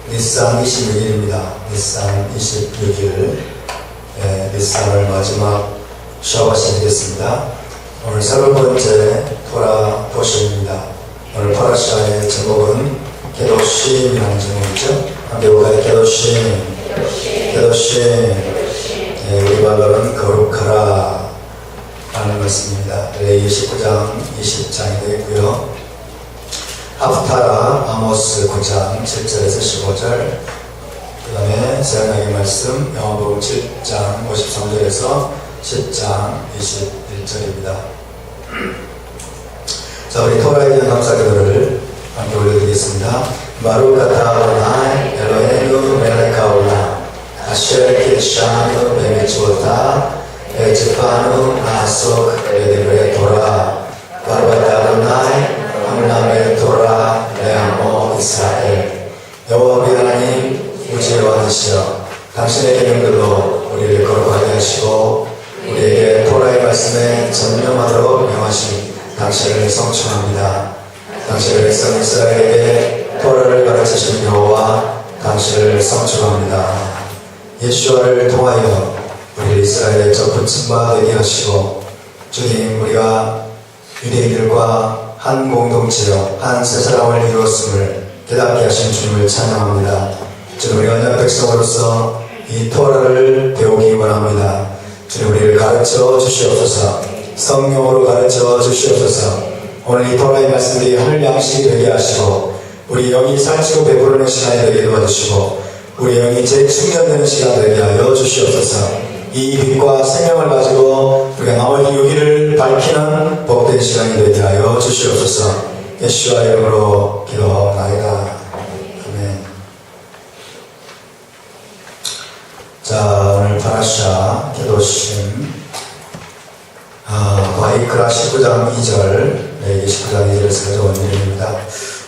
닛산 26일입니다. 닛산 26일 닛산을 마지막 샤워시 되겠습니다. 오늘 세 번째 토라 포션입니다. 오늘 파라샤의 제목은 게도심이라는 제목이죠. 함께 볼까요? 게도심. 우리말로는 거룩하라 라는 말씀입니다. 레위 19장 20장이 되겠고요. 하프타라 아모스 9장 7절에서 15절, 그 다음에 세언약의 말씀 영어복음 7장 53절에서 10장 21절입니다. 자, 우리 토라에 대한 감사기도를 함께 올려드리겠습니다. 바루카타 아도나이 엘로헤inu 멜ech 하올람 아셰르 키드샤누 베미츠오타 에즈파누 나속 에드브레 토라 바루카타 아도나이 하나님의 토라 레아모 이스라엘. 여호와 우리 하나님, 우주의 왕이시여, 당신의 계명들로 우리를 거룩하게 하시고 우리에게 토라의 말씀에 전념하도록 명하신 당신을 성취합니다. 당신의 백성 이스라엘에게 토라를 가르치신 여호와 당신을 성취합니다. 예수와를 통하여 우리 이스라엘의 첫 붙임바 되게 하시고, 주님, 우리가 유대인들과 한 공동체여 한 세 사람을 이루었음을 깨닫게 하신 주님을 찬양합니다. 주님, 우리 언약 백성으로서 이 토라를 배우기 원합니다. 주님, 우리를 가르쳐 주시옵소서. 성령으로 가르쳐 주시옵소서. 오늘 이 토라의 말씀들이 하늘 양식이 되게 하시고 우리 영이 살찌고 배부르는 시간이 되게 도와주시고 우리 영이 재충전되는 시간 되게 하여 주시옵소서. 이 빛과 생명을 가지고 우리가 나머지 유기를 밝히는 복된 시간이 되게 하여 주시옵소서. 예수와 이름으로 기도하나이다. 아멘. 자, 오늘 파라샤 게도심 바이크라 19장 2절, 19장 2절에서 가져온 내용입니다.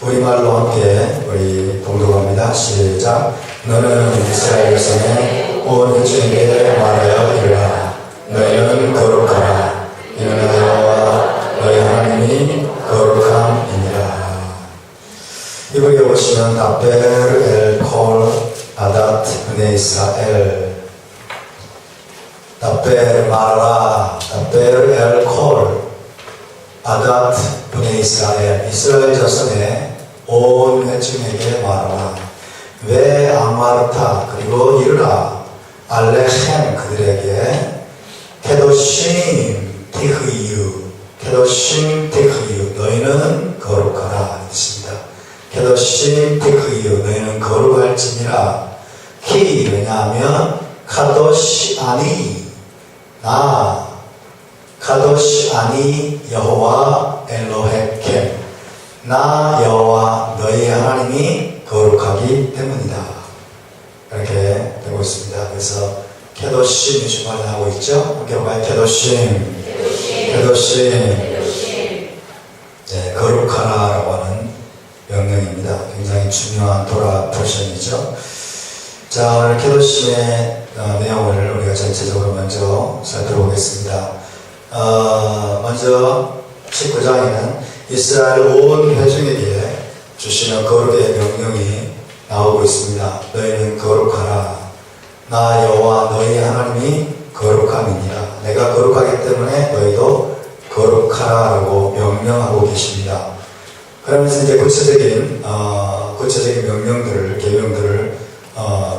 우리말로 함께 우리 봉독합니다. 시작. 너는 이스라엘 백성의 온 회중에게 말하여 이르라. 너희는 거룩하라. 이는 여호와 너희 하나님이 거룩함이니라. 이번에 보시면 다벨 엘 콜 아닷 브네 이스라엘. 다벨 말하라. 다벨 엘 콜 아닷 브네 이스라엘. 이스라엘 자손의 온 회중에게 말하라. 왜 아마르타 그리고 이르라. 알레헴 그들에게 케도심 티흐이유 케도심 티흐이유 너희는 거룩하라 했습니다. 케도심 티흐이유 너희는 거룩할지니라. 키 왜냐하면 카도시 아니 나 카도시 아니 여호와 엘로헤켐 나 여호와 너희 하나님이 거룩하기 때문이다. 이렇게 되고 있습니다. 그래서 케도심이 주관하고 있죠. 함께 볼까요? 케도심. 네, 거룩하라라고 하는 명령입니다. 굉장히 중요한 토라 포션이죠. 자, 오늘 케도심의 내용을 우리가 전체적으로 먼저 살펴보겠습니다. 먼저 19장에는 이스라엘 온 회중에게 주시는 거룩의 명령이 나오고 있습니다. 너희는 거룩하라. 나 여호와 너희 하나님이 거룩함이니라. 내가 거룩하기 때문에 너희도 거룩하라라고 명령하고 계십니다. 그러면서 이제 구체적인 명령들을, 계명들을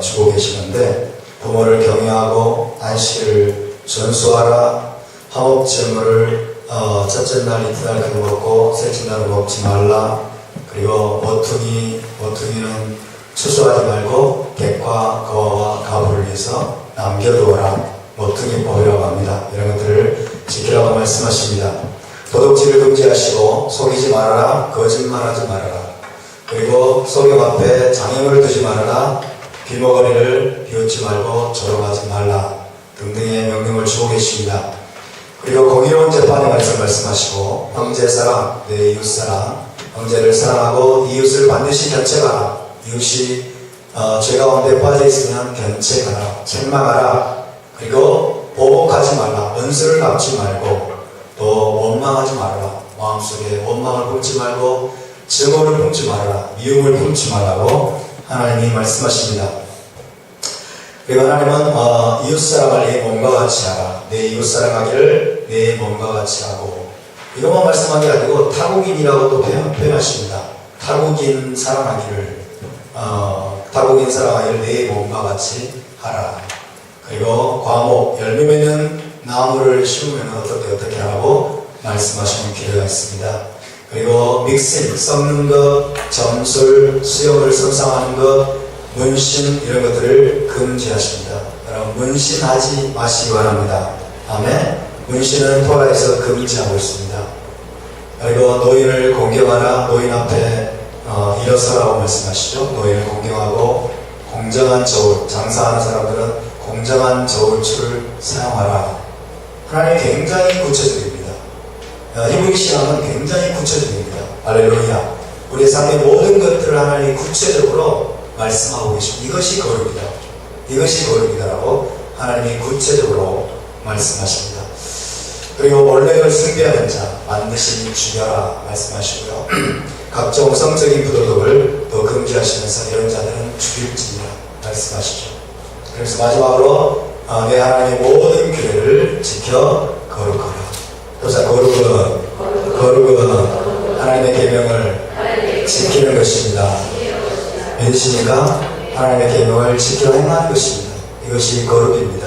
주고 계시는데, 부모를 경외하고 안식일을 전수하라. 화목제물을 첫째 날, 이튿날 그거 먹고 셋째 날 먹지 말라. 그리고 모퉁이는 추수하지 말고 객과 거와 가부를 위해서 남겨두어라. 모퉁이법이라고 합니다. 이런 것들을 지키라고 말씀하십니다. 도둑질을 금지하시고 속이지 말아라. 거짓말하지 말아라. 그리고 소경 앞에 장애물을 두지 말아라. 귀머거리를 비웃지 말고 조롱하지 말라 등등의 명령을 주고 계십니다. 그리고 공의로운 재판의 말씀하시고 형제 사랑, 내 이웃 사랑, 형제를 사랑하고 이웃을 반드시 견책하라. 이웃이 죄 가운데 빠져 있으면 견책하라. 책망하라. 그리고 보복하지 말라. 은수를 갚지 말고 또 원망하지 말아라. 마음속에 원망을 품지 말고 증오를 품지 말아라. 미움을 품지 말라고 하나님이 말씀하십니다. 그리고 하나님은 이웃사랑을 내 몸과 같이 하라. 내 이웃사랑하기를 내 몸과 같이 하고, 이것만 말씀한 게 아니고 타국인이라고도 표현하십니다. 타국인 사랑하기를 내 몸과 같이 하라. 그리고 과목 열매 맺는 나무를 심으면 어떻게 하라고 말씀하시는 기회가 있습니다. 그리고 믹싱, 섞는 것, 점술, 수염을 손상하는 것, 문신 이런 것들을 금지하십니다. 여러분 문신하지 마시기 바랍니다. 아멘. 문신은 토라에서 금지하고 있습니다. 그리고 노인을 공경하라. 노인 앞에 일어서라고 말씀하시죠. 노인을 공경하고 공정한 저울, 장사하는 사람들은 공정한 저울추를 사용하라. 하나님이 굉장히 구체적입니다. 히브리 신앙은 굉장히 구체적입니다. 할렐루야. 우리의 삶의 모든 것들을 하나님이 구체적으로 말씀하고 계십니다. 이것이 거룩이다. 이것이 거룩이다라고 하나님이 구체적으로 말씀하십니다. 그리고 몰렉을 숭배하는 자 반드시 죽여라 말씀하시고요. 각종 성적인 부도덕을 또 금지하시면서 이런 자들은 죽일지니라 말씀하시죠. 그래서 마지막으로 내 하나님의 모든 규례를 지켜 거룩하라. 그래서 거룩은 하나님의 계명을 지키는 것입니다. 믿으시니까 하나님의 계명을 지켜 행하는 것입니다. 이것이 거룩입니다.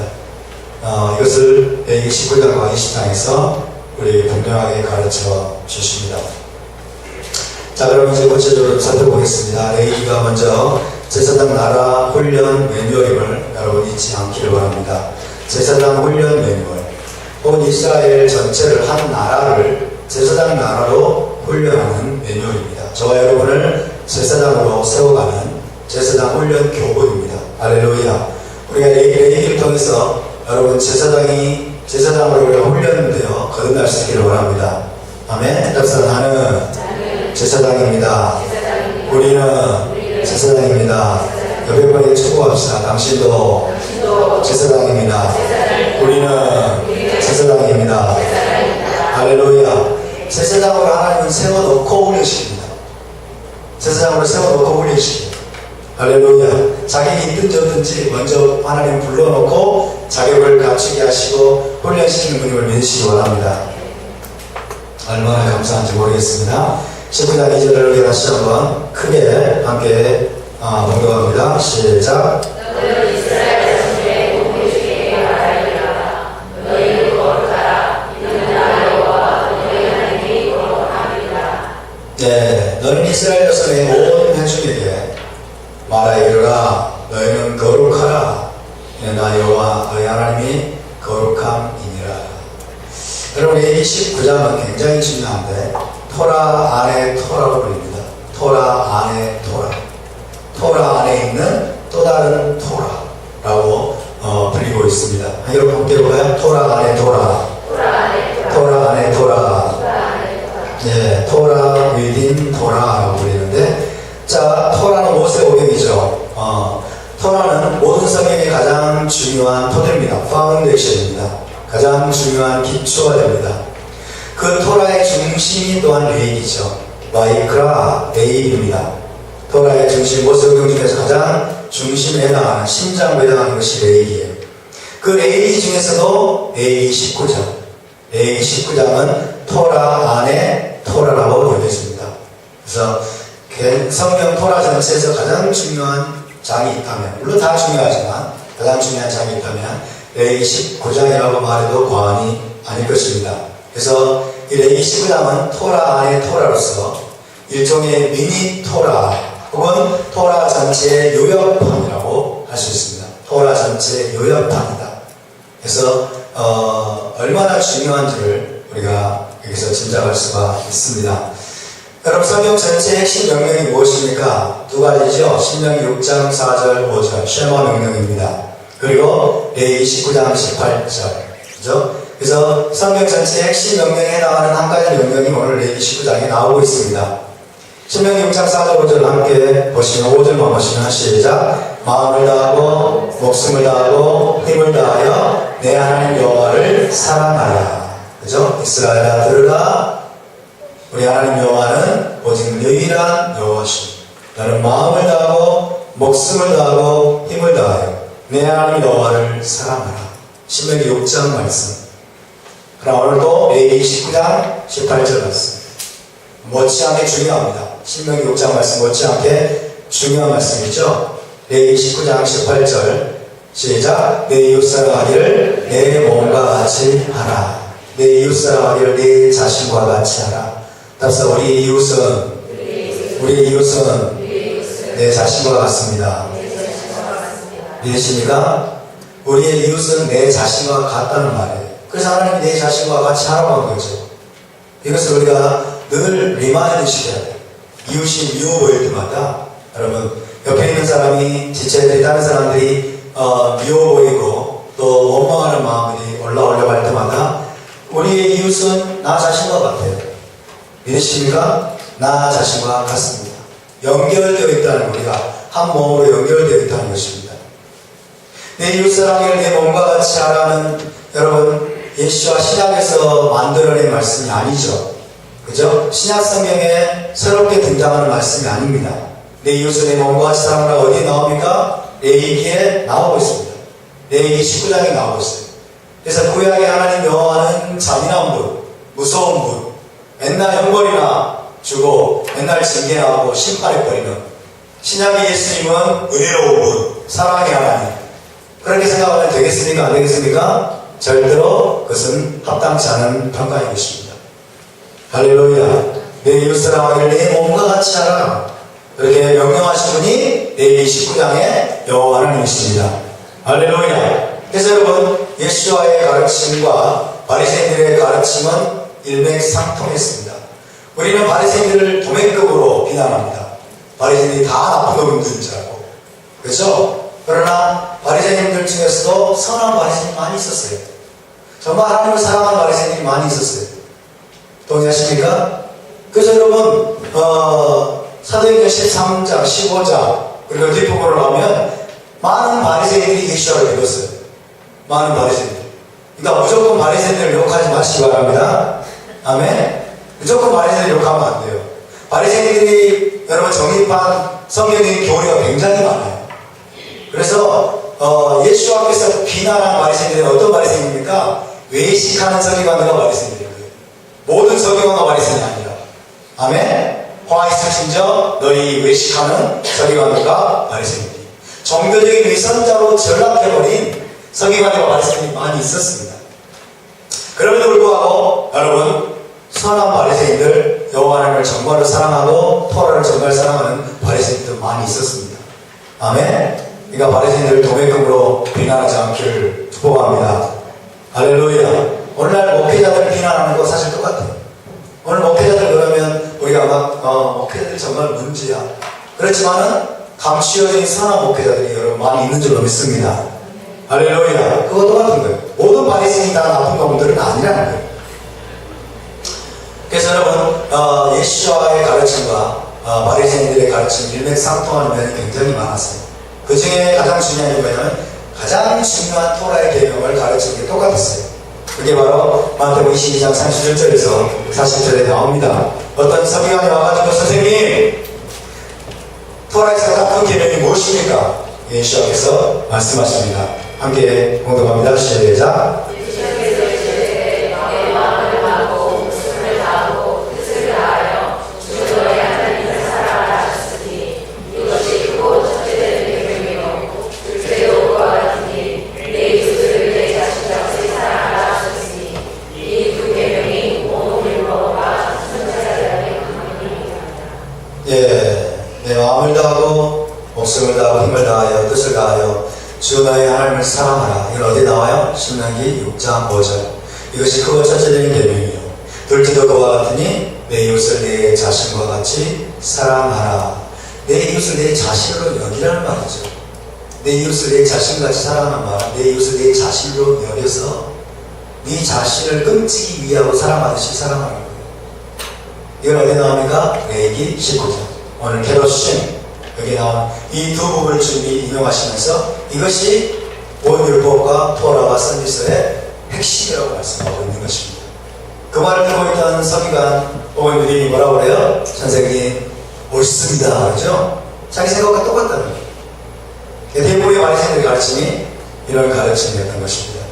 이것을 레위기 19장과 20장에서 우리 분명하게 가르쳐 주십니다. 자, 그럼 이제 구체적으로 살펴보겠습니다. 레위기가 먼저 제사장 나라 훈련 매뉴얼임을 여러분 잊지 않기를 바랍니다. 제사장 훈련 매뉴얼, 온 이스라엘 전체를 한 나라를 제사장 나라로 훈련하는 매뉴얼입니다. 저와 여러분을 제사장으로 세워가는 제사장 훈련 교본입니다. 할렐루야. 우리가 레위기를 통해서 여러분 제사장으로 우리가 훈련되어 거듭날 수 있기를 원합니다. 아멘. 그래서 나는 제사장입니다. 우리는 제사장입니다. 옆에 분에게 축복합시다. 당신도 제사장입니다. 우리는 제사장입니다. 할렐루야. 제사장으로 하나님은 세워놓고 훈련시킵니다. 제사장으로 세워놓고 훈련시킵니다. 할렐루야. 자격이 있든지 없든지 먼저 하나님 불러놓고 자격을 갖추게 하시고 훈련시키는 분임을 믿으시기 원합니다. 얼마나 감사한지 모르겠습니다. 19장 2절을 우리 다시 한번 크게 함께 봉독합니다. 시작. 네, 너는 이스라엘 자손의 온 회중에게 말하 이르라. 너희는 거룩하라. 나 여호와 너희 하나님이 거룩함이니라. 여러분, 이 19장은 굉장히 중요한데 토라 안에 토라로 불립니다. 토라 안에 토라. 토라 안에 있는 또 다른 토라라고 불리고 있습니다. 여러분 함께 볼까요? 토라 안에 토라. 토라 안에 토라. 네, 토라 within 토라라고 불리는데, 자, 토라는 모세 오경이죠. 토라는 모든 성경의 가장 중요한 토대입니다. 파운데이션입니다. 가장 중요한 기초가 됩니다. 그 토라의 중심이 또한 레위기죠. 와이크라 레위기입니다. 토라의 중심, 모세오경 중에서 가장 중심에 해당하는, 심장에 해당하는 것이 레위기예요. 그 레위기 중에서도 레위기 19장, 레위기 19장은 토라 안에 토라라고 부르겠습니다. 그래서 성경 토라 전체에서 가장 중요한 장이 있다면, 물론 다 중요하지만 가장 중요한 장이 있다면 레위기 19장이라고 말해도 과언이 아닐 것입니다. 그래서 이 레위기 19장은 토라 안에 토라로서 일종의 미니 토라 혹은 토라 전체의 요약판이라고 할 수 있습니다. 토라 전체의 요약판이다. 그래서 얼마나 중요한지를 우리가 여기서 짐작할 수가 있습니다. 여러분, 성경 전체의 핵심 명령이 무엇입니까? 두 가지죠. 신명기 6장 4절 5절 쉐마 명령입니다. 그리고 레위기 19장 18절, 그죠? 그래서 성경 전체의 핵심 명령에 해당하는 한 가지 명령이 오늘 레위기 19장에 나오고 있습니다. 신명기 6장 4절 5절 함께 보시면, 5절만 보시면 시작. 마음을 다하고 목숨을 다하고 힘을 다하여 내 하나님 여호와를 사랑하라. 그죠? 이스라엘아 들으라. 우리 하나님 여호와는 오직 유일한 여호와시오. 너는 마음을 다하고 목숨을 다하고 힘을 다하여 내 하나님 여호와를 사랑하라. 신명기 6장 말씀. 그러나 오늘도 레위기 19장 18절 말씀. 못지않게 중요합니다. 신명기 6장 말씀 못지않게 중요한 말씀이죠. 레위기 19장 18절 시작. 내 이웃사랑하기를 내 몸과 같이 하라. 내 이웃사랑하기를 내 자신과 같이 하라. 답사 우리 이웃은 내 자신과 같습니다. 믿으십니까? 우리의 이웃은 내 자신과 같다는 말이에요. 그래서 하나님이 내 자신과 같이 하라고 한 거죠. 이것을 우리가 늘 리마인드 시켜야 돼요. 이웃이 미워 보일 때마다 여러분 옆에 있는 사람이 지체들이 다른 사람들이 미워 보이고 또 원망하는 마음이 올라오려고 할 때마다 우리의 이웃은 나 자신과 같아요. 믿으십니까? 나 자신과 같습니다. 연결되어 있다는 우리가 한 몸으로 연결되어 있다는 것입니다. 내 이웃사랑을 내 몸과 같이 하라는 여러분 예수와 신약에서 만들어낸 말씀이 아니죠. 그죠? 신약 성경에 새롭게 등장하는 말씀이 아닙니다. 내 이웃을 내 몸과 같이 사랑하라 어디에 나옵니까? 레위기에 나오고 있습니다. 레위기 19장에 나오고 있어요. 그래서 구약의 하나님 여호와는 잔인한 분, 무서운 분, 맨날 형벌이나 주고 맨날 징계하고 심판해버리는, 신약의 예수님은 은혜로운 분, 사랑의 하나님. 그렇게 생각하면 되겠습니까? 안 되겠습니까? 절대로 그것은 합당치 않은 평가인 것입니다. 할렐루야. 내 이웃사랑하기를 내 몸과 같이 하라. 그렇게 명령하신 분이 레위기 19장의 여호와 하나님이십니다. 할렐루야. 그래서 여러분 예수와의 가르침과 바리새인들의 가르침은 일맥상통했습니다. 우리는 바리새인들을 도매급으로 비난합니다. 바리새인들이 다 나쁜 놈들인 줄 알고. 그렇죠? 그러나 바리새인들 중에서도 선한 바리새인이 많이 있었어요. 정말 하나님을 사랑하는 바리새인들이 많이 있었어요. 동의하십니까? 그래서 여러분 사도행전 13장, 15장 그리고 뒷부분을 하면 많은 바리새인들이 예수를 믿었어요. 많은 바리새인들. 그러니까 무조건 바리새인들을 욕하지 마시기 바랍니다. 아멘. 무조건 바리새인들 욕하면 안 돼요. 바리새인들이 여러분 정립한 성경의 교리가 굉장히 많아요. 그래서 예수님께서 비난한 바리새인들은 어떤 바리새인입니까? 외식하는 서기관들과 바리새인들이에요. 모든 서기관과 바리새인이 아니라. 아멘. 화 있을진저 너희 외식하는 서기관들과 바리새인들이 종교적인 위선자로 전락해버린 서기관과 바리새인들이 많이 있었습니다. 그럼에도 불구하고 여러분 선한 바리새인들, 여호와 하나님을 정말로 사랑하고 토라를 정말 사랑하는 바리새인들도 많이 있었습니다. 아멘. 그러니까 바리새인들을 도매금으로 비난하지 않기를 축복합니다. 할렐루야. 오늘날 목회자들 비난하는 거 사실 똑같아요. 오늘 목회자들 그러면 우리가 막 목회자들 정말 문제야. 그렇지만은 감추어진 선한 목회자들이 여러분 많이 있는 줄로 믿습니다. 할렐루야. 그거 똑같은 거예요. 모든 바리새인이 다 나쁜 놈들은 아니라는 거예요. 그래서 여러분 예수와의 가르침과 바리새인들의 가르침 일맥상통하는 면이 굉장히 많았어요. 그 중에 가장 중요한 이유는 가장 중요한 토라의 계명을 가르치는 게 똑같았어요. 그게 바로 마태복음 22장 37절에서 40절에 나옵니다. 어떤 서기관이 와가지고 선생님 토라에서 가장 큰 계명이 무엇입니까? 예수께서 말씀하십니다. 함께 공동합니다. 시작. 내 마음을 다하고 목숨을 다하고 힘을 다하여 뜻을 다하여 주 너의 하나님을 사랑하라. 이건 어디 나와요? 신명기 6장 5절. 이것이 크고 첫째적인 계명이요. 둘째도 그와 같으니 내 이웃을 내 자신과 같이 사랑하라. 내 이웃을 내 자신으로 여기라는 말이죠. 내 이웃을 내 자신같이 사랑하는 말, 내 이웃을 내 자신으로 여겨서 네 자신을 끔찍이 위하고 사랑하듯이 사랑하는 거예요. 이건 어디 나옵니까? 레위기 19장. 오늘 게도신 여기 나온 이 두 부분을 주님이 인용하시면서 이것이 온 율법과 토라와 선지서의 핵심이라고 말씀하고 있는 것입니다. 그 말을 듣고 있던 서기관 혹은 유대인이 뭐라고 그래요? 선생님 멋있습니다. 그렇죠? 자기 생각과 똑같다는 거예요. 대부분의 바리새인들의 가르침이 이런 가르침이었던 것입니다.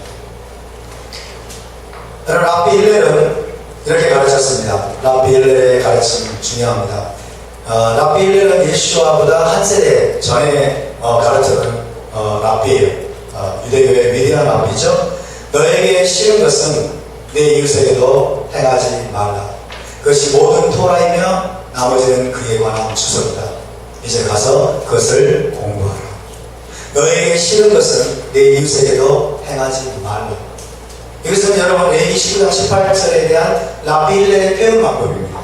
여러분, 랍비 힐렐은 이렇게 가르쳤습니다. 랍비 힐렐의 가르침 중요합니다. 랍비 힐렐은 예수와보다 한 세대 전에 가르쳤던 랍비예요. 유대교의 위대한 랍비죠. 너에게 싫은 것은 내 이웃에게도 행하지 말라. 그것이 모든 토라이며 나머지는 그에 관한 주석이다. 이제 가서 그것을 공부하라. 너에게 싫은 것은 내 이웃에게도 행하지 말라. 이것은 여러분 레위기 19장 18절에 대한 랍비 힐렐의 표현 방법입니다.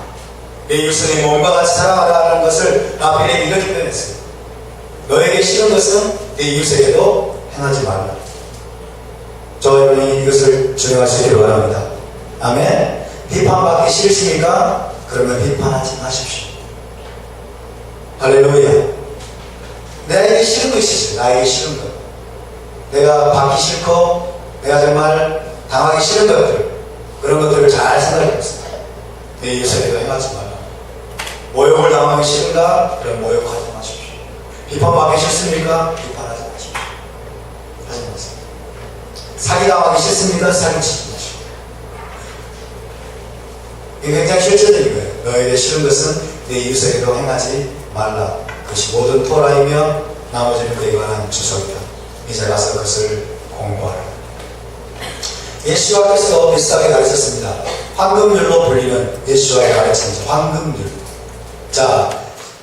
내 이웃은 내 몸과 같이 사랑하라는 것을 랍비 힐렐이 이렇게 표현했어요. 너에게 싫은 것은 내 이웃에게도 행하지 말라. 저 여러분이 이것을 준행할 수 있기를 바랍니다. 아멘. 비판받기 싫으십니까? 그러면 비판하지 마십시오. 할렐루야. 나에게 싫은 거 있으세요. 나에게 싫은 것. 내가 받기 싫고 내가 정말 당하기 싫은 것들, 그런 것들을 잘 생각해보세요. 내 이웃에게도 행하지 말라. 모욕을 당하기 싫은가? 그럼 모욕하지 마십시오. 비판받기 싫습니까? 비판하지 마십시오. 하지 마세요. 사기당하기 싫습니까? 사기치지 마십시오. 이게 굉장히 실제적인 거예요. 너에게 싫은 것은 내 이웃에게도 행하지 말라. 그것이 모든 토라이며 나머지는 그에 관한 주석이다. 이제 가서 그것을 공부하라. 예수와께서 비슷하게 가르쳤습니다. 황금률로 불리는 예수와의 가르침이죠. 황금률. 자,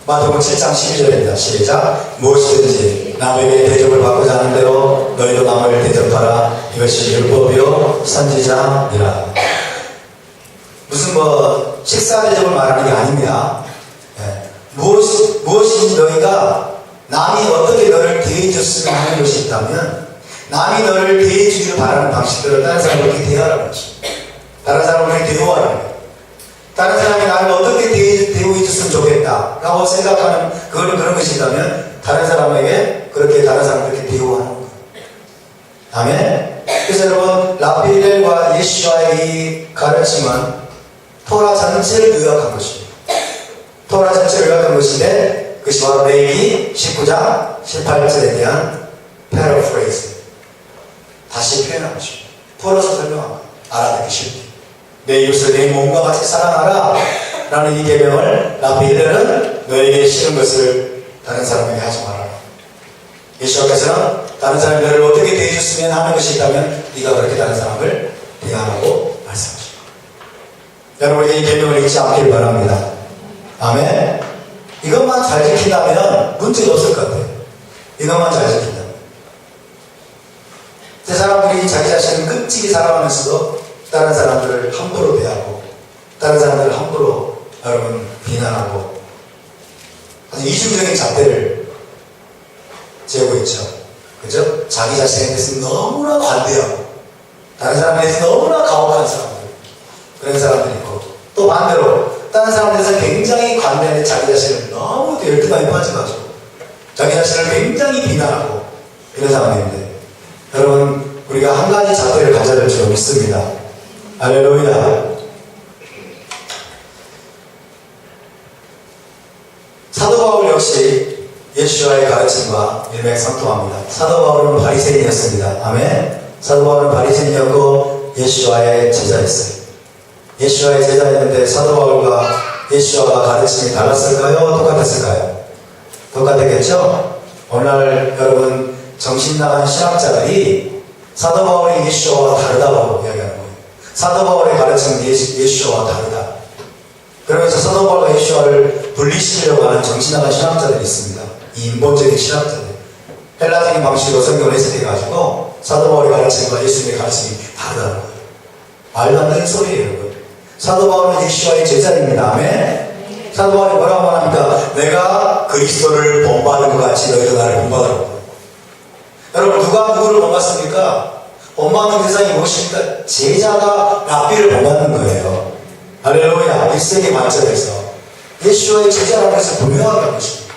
마태복음 7장 12절입니다. 시작. 무엇이든지 남에게 대접을 받고자 하는 대로 너희도 남을 대접하라. 이것이 율법이요 선지자니라. 무슨 식사 대접을 말하는 게 아닙니다. 무엇이 너희가 남이 어떻게 너를 대해줬으면 하는 것이 있다면 남이 너를 대해주기를 바라는 방식대로 다른 사람을 그렇게 대하라는 것이, 다른 사람을 그렇게 대우하라는 거예요. 다른 사람이 나를 어떻게 대우해줬으면 좋겠다 라고 생각하는 그런 것이 있다면 다른 사람에게 다른 사람을 그렇게 대우하는 거예요. 아멘. 그래서 여러분, 랍비 힐렐과 예수와의 이 가르침은 토라 전체를 요약한 것입니다. 토라 전체를 요약한 것인데 그것이 바로 레위기 19장 18절에 대한 패러프레이즈, 다시 표현한 것입니다. 풀어서 설명한 거예요. 알아듣기 쉽게. 내 이웃을 내 몸과 같이 사랑하라 라는 이 계명을 랍비 힐렐은 너에게 싫은 것을 다른 사람에게 하지 말아라. 예수께서는 다른 사람이 너를 어떻게 대해줬으면 하는 것이 있다면 네가 그렇게 다른 사람을 대하라고 말씀하십니다. 여러분이 이 계명을 잊지 않기를 바랍니다. 아멘. 이것만 잘 지킨다면 문제가 없을 것 같아요. 이것만 잘 지킨다면. 제 사람들이 자기 자신을 끔찍이 사랑하면서도 다른 사람들을 함부로 대하고 다른 사람들을 함부로 여러분 비난하고 아주 이중적인 잣대를 재고 있죠. 그죠? 자기 자신에 대해서 너무나 관대하고 다른 사람에 대해서 너무나 가혹한 사람들, 그런 사람들이 있고, 또 반대로 다른 사람에 대해서 굉장히 관대한데 자기 자신을 너무 열등하게 빠져가지고 자기 자신을 굉장히 비난하고 이런 사람인데, 여러분 우리가 한 가지 잣대를 가져야 될 줄 믿습니다. 할렐루야. 사도 바울 역시 예수와의 가르침과 일맥상통합니다. 사도 바울은 바리새인이었습니다. 아멘. 사도 바울은 바리새인이었고 예수와의 제자였어요. 예수와의 제자였는데 사도 바울과 예수와 가르침이 달랐을까요? 똑같았을까요? 똑같았겠죠? 오늘날 여러분 정신 나간 신학자들이 사도 바울이 예수와 다르다고 이야기하는 거예요. 사도 바울의 가르침은 예수와 다르다. 그러면서 사도 바울과 예수와를 분리시키려고 하는 정신 나간 신학자들이 있습니다. 이 인본적인 신학자들. 헬라적인 방식으로 성경을 해석해가지고 사도 바울의 가르침과 예수님의 가르침이 다르다는 거예요. 말도 안 되는 소리예요, 여러분. 사도 바울은 예수와의 제자입니다. 아멘. 사도 바울이 뭐라고 합니까? 내가 그리스도를 본받은 것 같이 너희도 나를 본받으라고. 여러분 누가 누구를 본받습니까? 본받는 대상이 무엇입니까? 제자가 랍비를 본받는 거예요. 할렐루야. 1세기 만점에서 예수와의 제자라고 해서 분명하게 한 것입니다.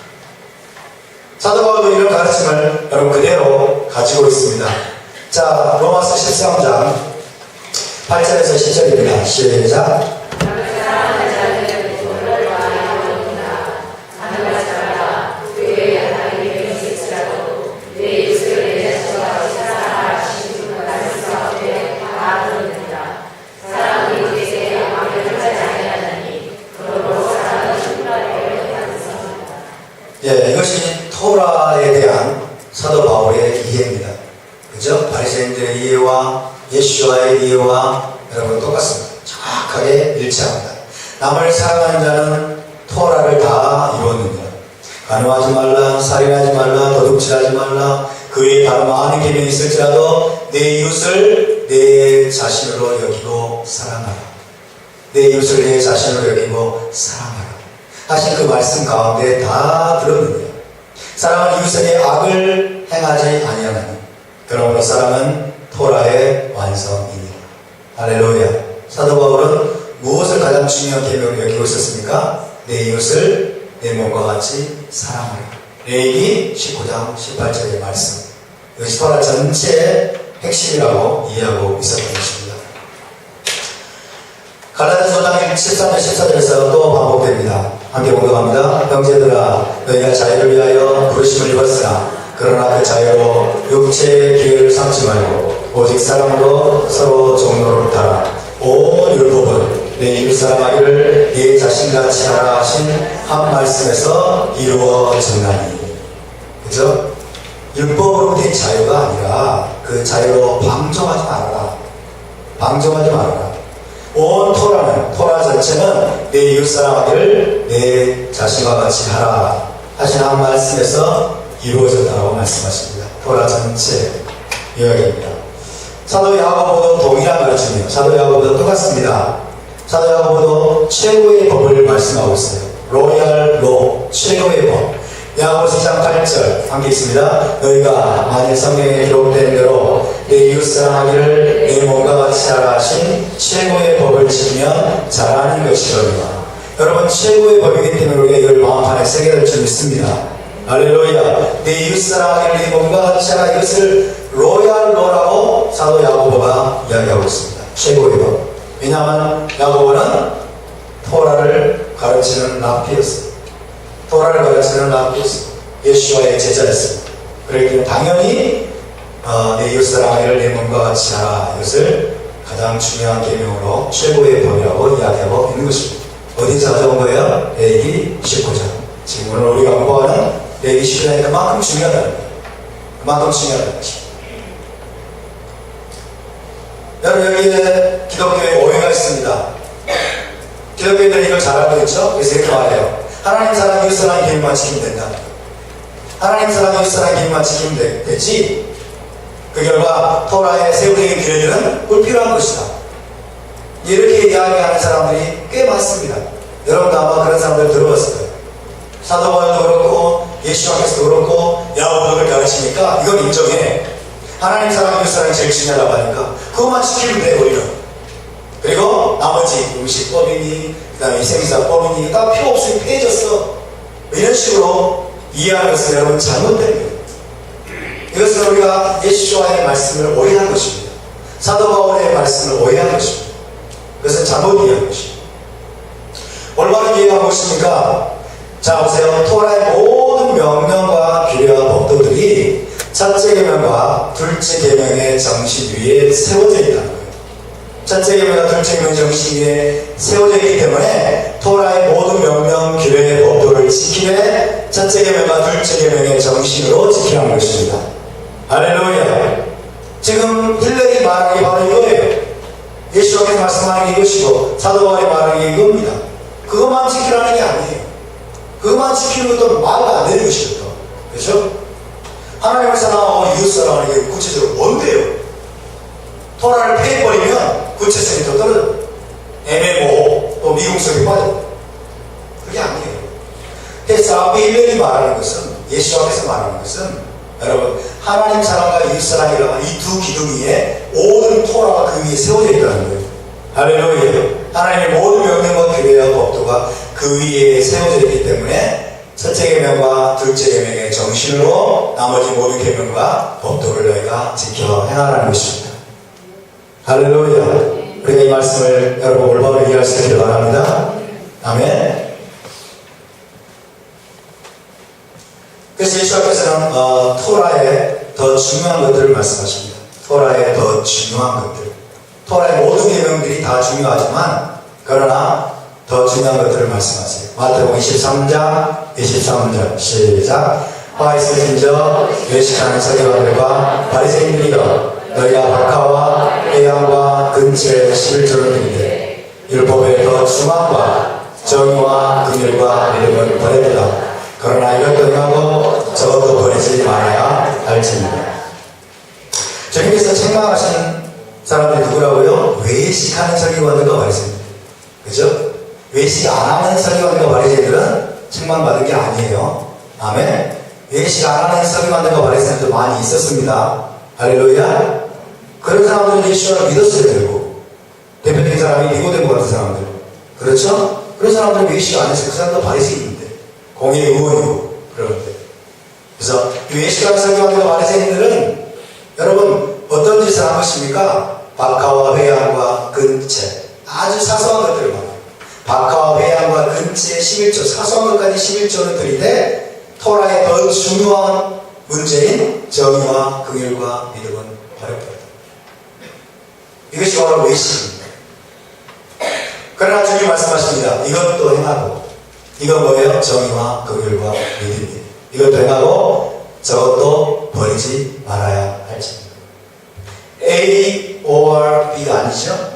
사도 바울도 이런 가르침을 여러분 그대로 가지고 있습니다. 자, 로마서 13장 8절에서 10절입니다. 시작. 토라에 대한 사도 바울의 이해입니다. 그죠? 바리새인들의 이해와 예수와의 이해와 여러분 똑같습니다. 정확하게 일치합니다. 남을 사랑하는 자는 토라를 다 이루었느니라. 간음하지 말라, 살인하지 말라, 도둑질하지 말라, 그 외에 다른 많은 계명이 있을지라도 내 이웃을 내 자신으로 여기고 사랑하라. 내 이웃을 내 자신으로 여기고 사랑하라 하신 그 말씀 가운데 다 들었느니라. 사랑은 이웃에게 악을 행하지 아니하나니 그러므로 사랑은 토라의 완성이니라. 할렐루야. 사도 바울은 무엇을 가장 중요한 계명으로 여기고 있었습니까? 내 이웃을 내 몸과 같이 사랑하라. 레위기 19장 18절의 말씀. 이것이 토라 전체의 핵심이라고 이해하고 있었던 것입니다. 갈라디아서 5장 13절 14절에서 또 반복됩니다. 함께 공동합니다. 형제들아 너희가 자유를 위하여 부르심을 입었으나 그러나 그 자유로 육체의 기회를 삼지 말고 오직 사랑으로 서로 종로를 따라 온 율법은 내 이웃 사랑하기를 네 자신같이 하라 하신 한 말씀에서 이루어졌나니. 그죠? 율법으로부터의 자유가 아니라 그 자유로 방종하지 말아라. 방종하지 말아라. 온 토라 전체는 내 이웃 사랑하기를 내 자신과 같이 하라 하신 한 말씀에서 이루어졌다고 말씀하십니다. 토라 전체 이야기입니다. 사도 야고보도 동일한 가르침이에요. 사도 야고보도 똑같습니다. 사도 야고보도 최고의 법을 말씀하고 있어요. 로얄 로, 최고의 법. 야고보서 4장 8절 함께 있습니다. 너희가 만일 성경에 기록된 대로 내 이웃 사랑하기를 내 몸과 같이 하라 하신 최고의 법을 지키면 잘하는 것이로니와. 여러분 최고의 법이기 때문에 우리가 이걸 마음판에 새겨야 될 줄 믿습니다. 할렐루야. 내 이웃 사랑하기를 내 몸과 같이 하라. 이것을 로얄 로라고 사도 야고보가 이야기하고 있습니다. 최고의 법. 왜냐하면 야고보는 토라를 가르치는 랍비였어요. 토라를 가르치는 랍비였어요. 예수와의 제자였습니다. 그렇기 때문에 당연히 내 이웃 사랑하기를 내 몸과 같이 하라. 이것을 가장 중요한 계명으로 최고의 법이라고 이야기하고 있는 것입니다. 어디서 가져온 거예요? 레위기 19장. 지금 오늘 우리가 공부하는 레위기 19장이 그만큼 중요하다는 거예요. 그만큼 중요하다는 것입니다. 여러분 여기에 기독교에 오해가 있습니다. 기독교인들은 이걸 잘 알고 있죠? 그래서 이렇게 말해요. 하나님 사랑, 이웃 사랑 계명만 지키면 된다. 하나님 사랑, 이웃 사랑 계명만 지키면 되지. 그 결과 토라의 세우적인 규례들은 불필요한 것이다. 이렇게 이야기하는 사람들이 꽤 많습니다. 여러분도 아마 그런 사람들 들어봤을 거예요. 사도 바울도 그렇고 예수님께서도 그렇고 야고보를 가르치니까 이건 인정해. 하나님 사랑, 이웃 사랑이 제일 중요하다고 하니까 그것만 지키면 돼 우리는. 그리고 나머지 음식법이니 그 다음에 생사법이니 다 필요 없으니 폐해졌어. 이런 식으로 이해하는 것은 여러분 잘못된 거예요. 이것은 우리가 예수와의 말씀을 오해한 것입니다. 사도 바울의 말씀을 오해한 것입니다. 그것은 잘못 이해한 것입니다. 올바른 이해가 무엇입니까? 자 보세요. 토라의 모든 명령과 규례와 법도들이 첫째 계명과 둘째 계명의 정신 위에 세워져 있다는 거예요. 첫째 계명과 둘째 계명의 정신 위에 세워져 있기 때문에 토라의 모든 명령, 규례, 법도를 지키되 첫째 계명과 둘째 계명의 정신으로 지키라는 것입니다. 할렐루야. 지금 힐렉이 말하는 게 바로 이거예요. 예수께서 말씀하는 게 이것이고 사도 바울이 말하는 게 이겁니다. 그것만 지키라는 게 아니에요. 그것만 지키는 것도 말도 안 되는 것이죠. 그렇죠? 하나님을 사랑하고 이웃 사랑하는 게 구체적으로 뭔데요? 토라를 폐해버리면 구체성이 더 떨어져요. 애매모호 또 미궁성이 빠져요. 그게 아니에요. 그래서 앞에 힐렉이 말하는 것은 예수께서 말하는 것은 여러분 하나님 사랑과 이웃 사랑이라는 이 두 기둥 위에 모든 토라가 그 위에 세워져 있다는 거예요. 할렐루야. 하나님의 모든 명령과 규례와 법도가 그 위에 세워져 있기 때문에 첫째 계명과 둘째 계명의 정신으로 나머지 모든 계명과 법도를 너희가 지켜 행하라는 것입니다. 할렐루야. 우리가 이 말씀을 여러분 올바로 이해할 수 있기를 바랍니다. 아멘. 그래서 예수께서는 토라의 더 중요한 것들을 말씀하십니다. 토라의 더 중요한 것들. 토라의 모든 계명들이 다 중요하지만 그러나 더 중요한 것들을 말씀하세요. 마태복음 23장 23절 시작. 화 있으신 자 외식하는 서기관들과 바리새인들이여 너희가 박하와 회당과 근처에 11조를 드리되 율법의 더 중함과 정의와 긍휼과 믿음은 버렸도다. 그러나 이것도 행하고 저것도 버리지 말아야 할지니라. 주님께서 책망하신 사람들이 누구라고요? 외식하는 서기관들과 바리새인들. 그죠? 외식 안 하는 서기관들과 바리새인들은 책망받은 게 아니에요. 아멘. 외식 안 하는 서기관들과 바리새인들도 많이 있었습니다. 할렐루야. 그런 사람들은 예수를 믿었어야 되고, 대표적인 사람이 니고데모 같은 사람들, 그렇죠? 그런 사람들은 외식 안 해서 그 사람도 바리새인인데, 공의 의원이고 그러는데, 그래서 외식하는 서기관들과 바리새인들은 여러분 어떤 짓을 한 것입니까? 박하와 회양과 근체, 아주 사소한 것들을 말해요. 박하와 회양과 근체의 11조, 사소한 것까지 11조를 드리되 토라의 더 중요한 문제인 정의와 긍휼과 믿음은 버렸다. 이것이 바로 외식입니다. 그러나 주님 말씀하십니다. 이것도 행하고, 이건 뭐예요? 정의와 긍휼과 믿음이에요. 이것도 행하고 저것도 버리지 말아야 할지입니다. A or B가 아니죠?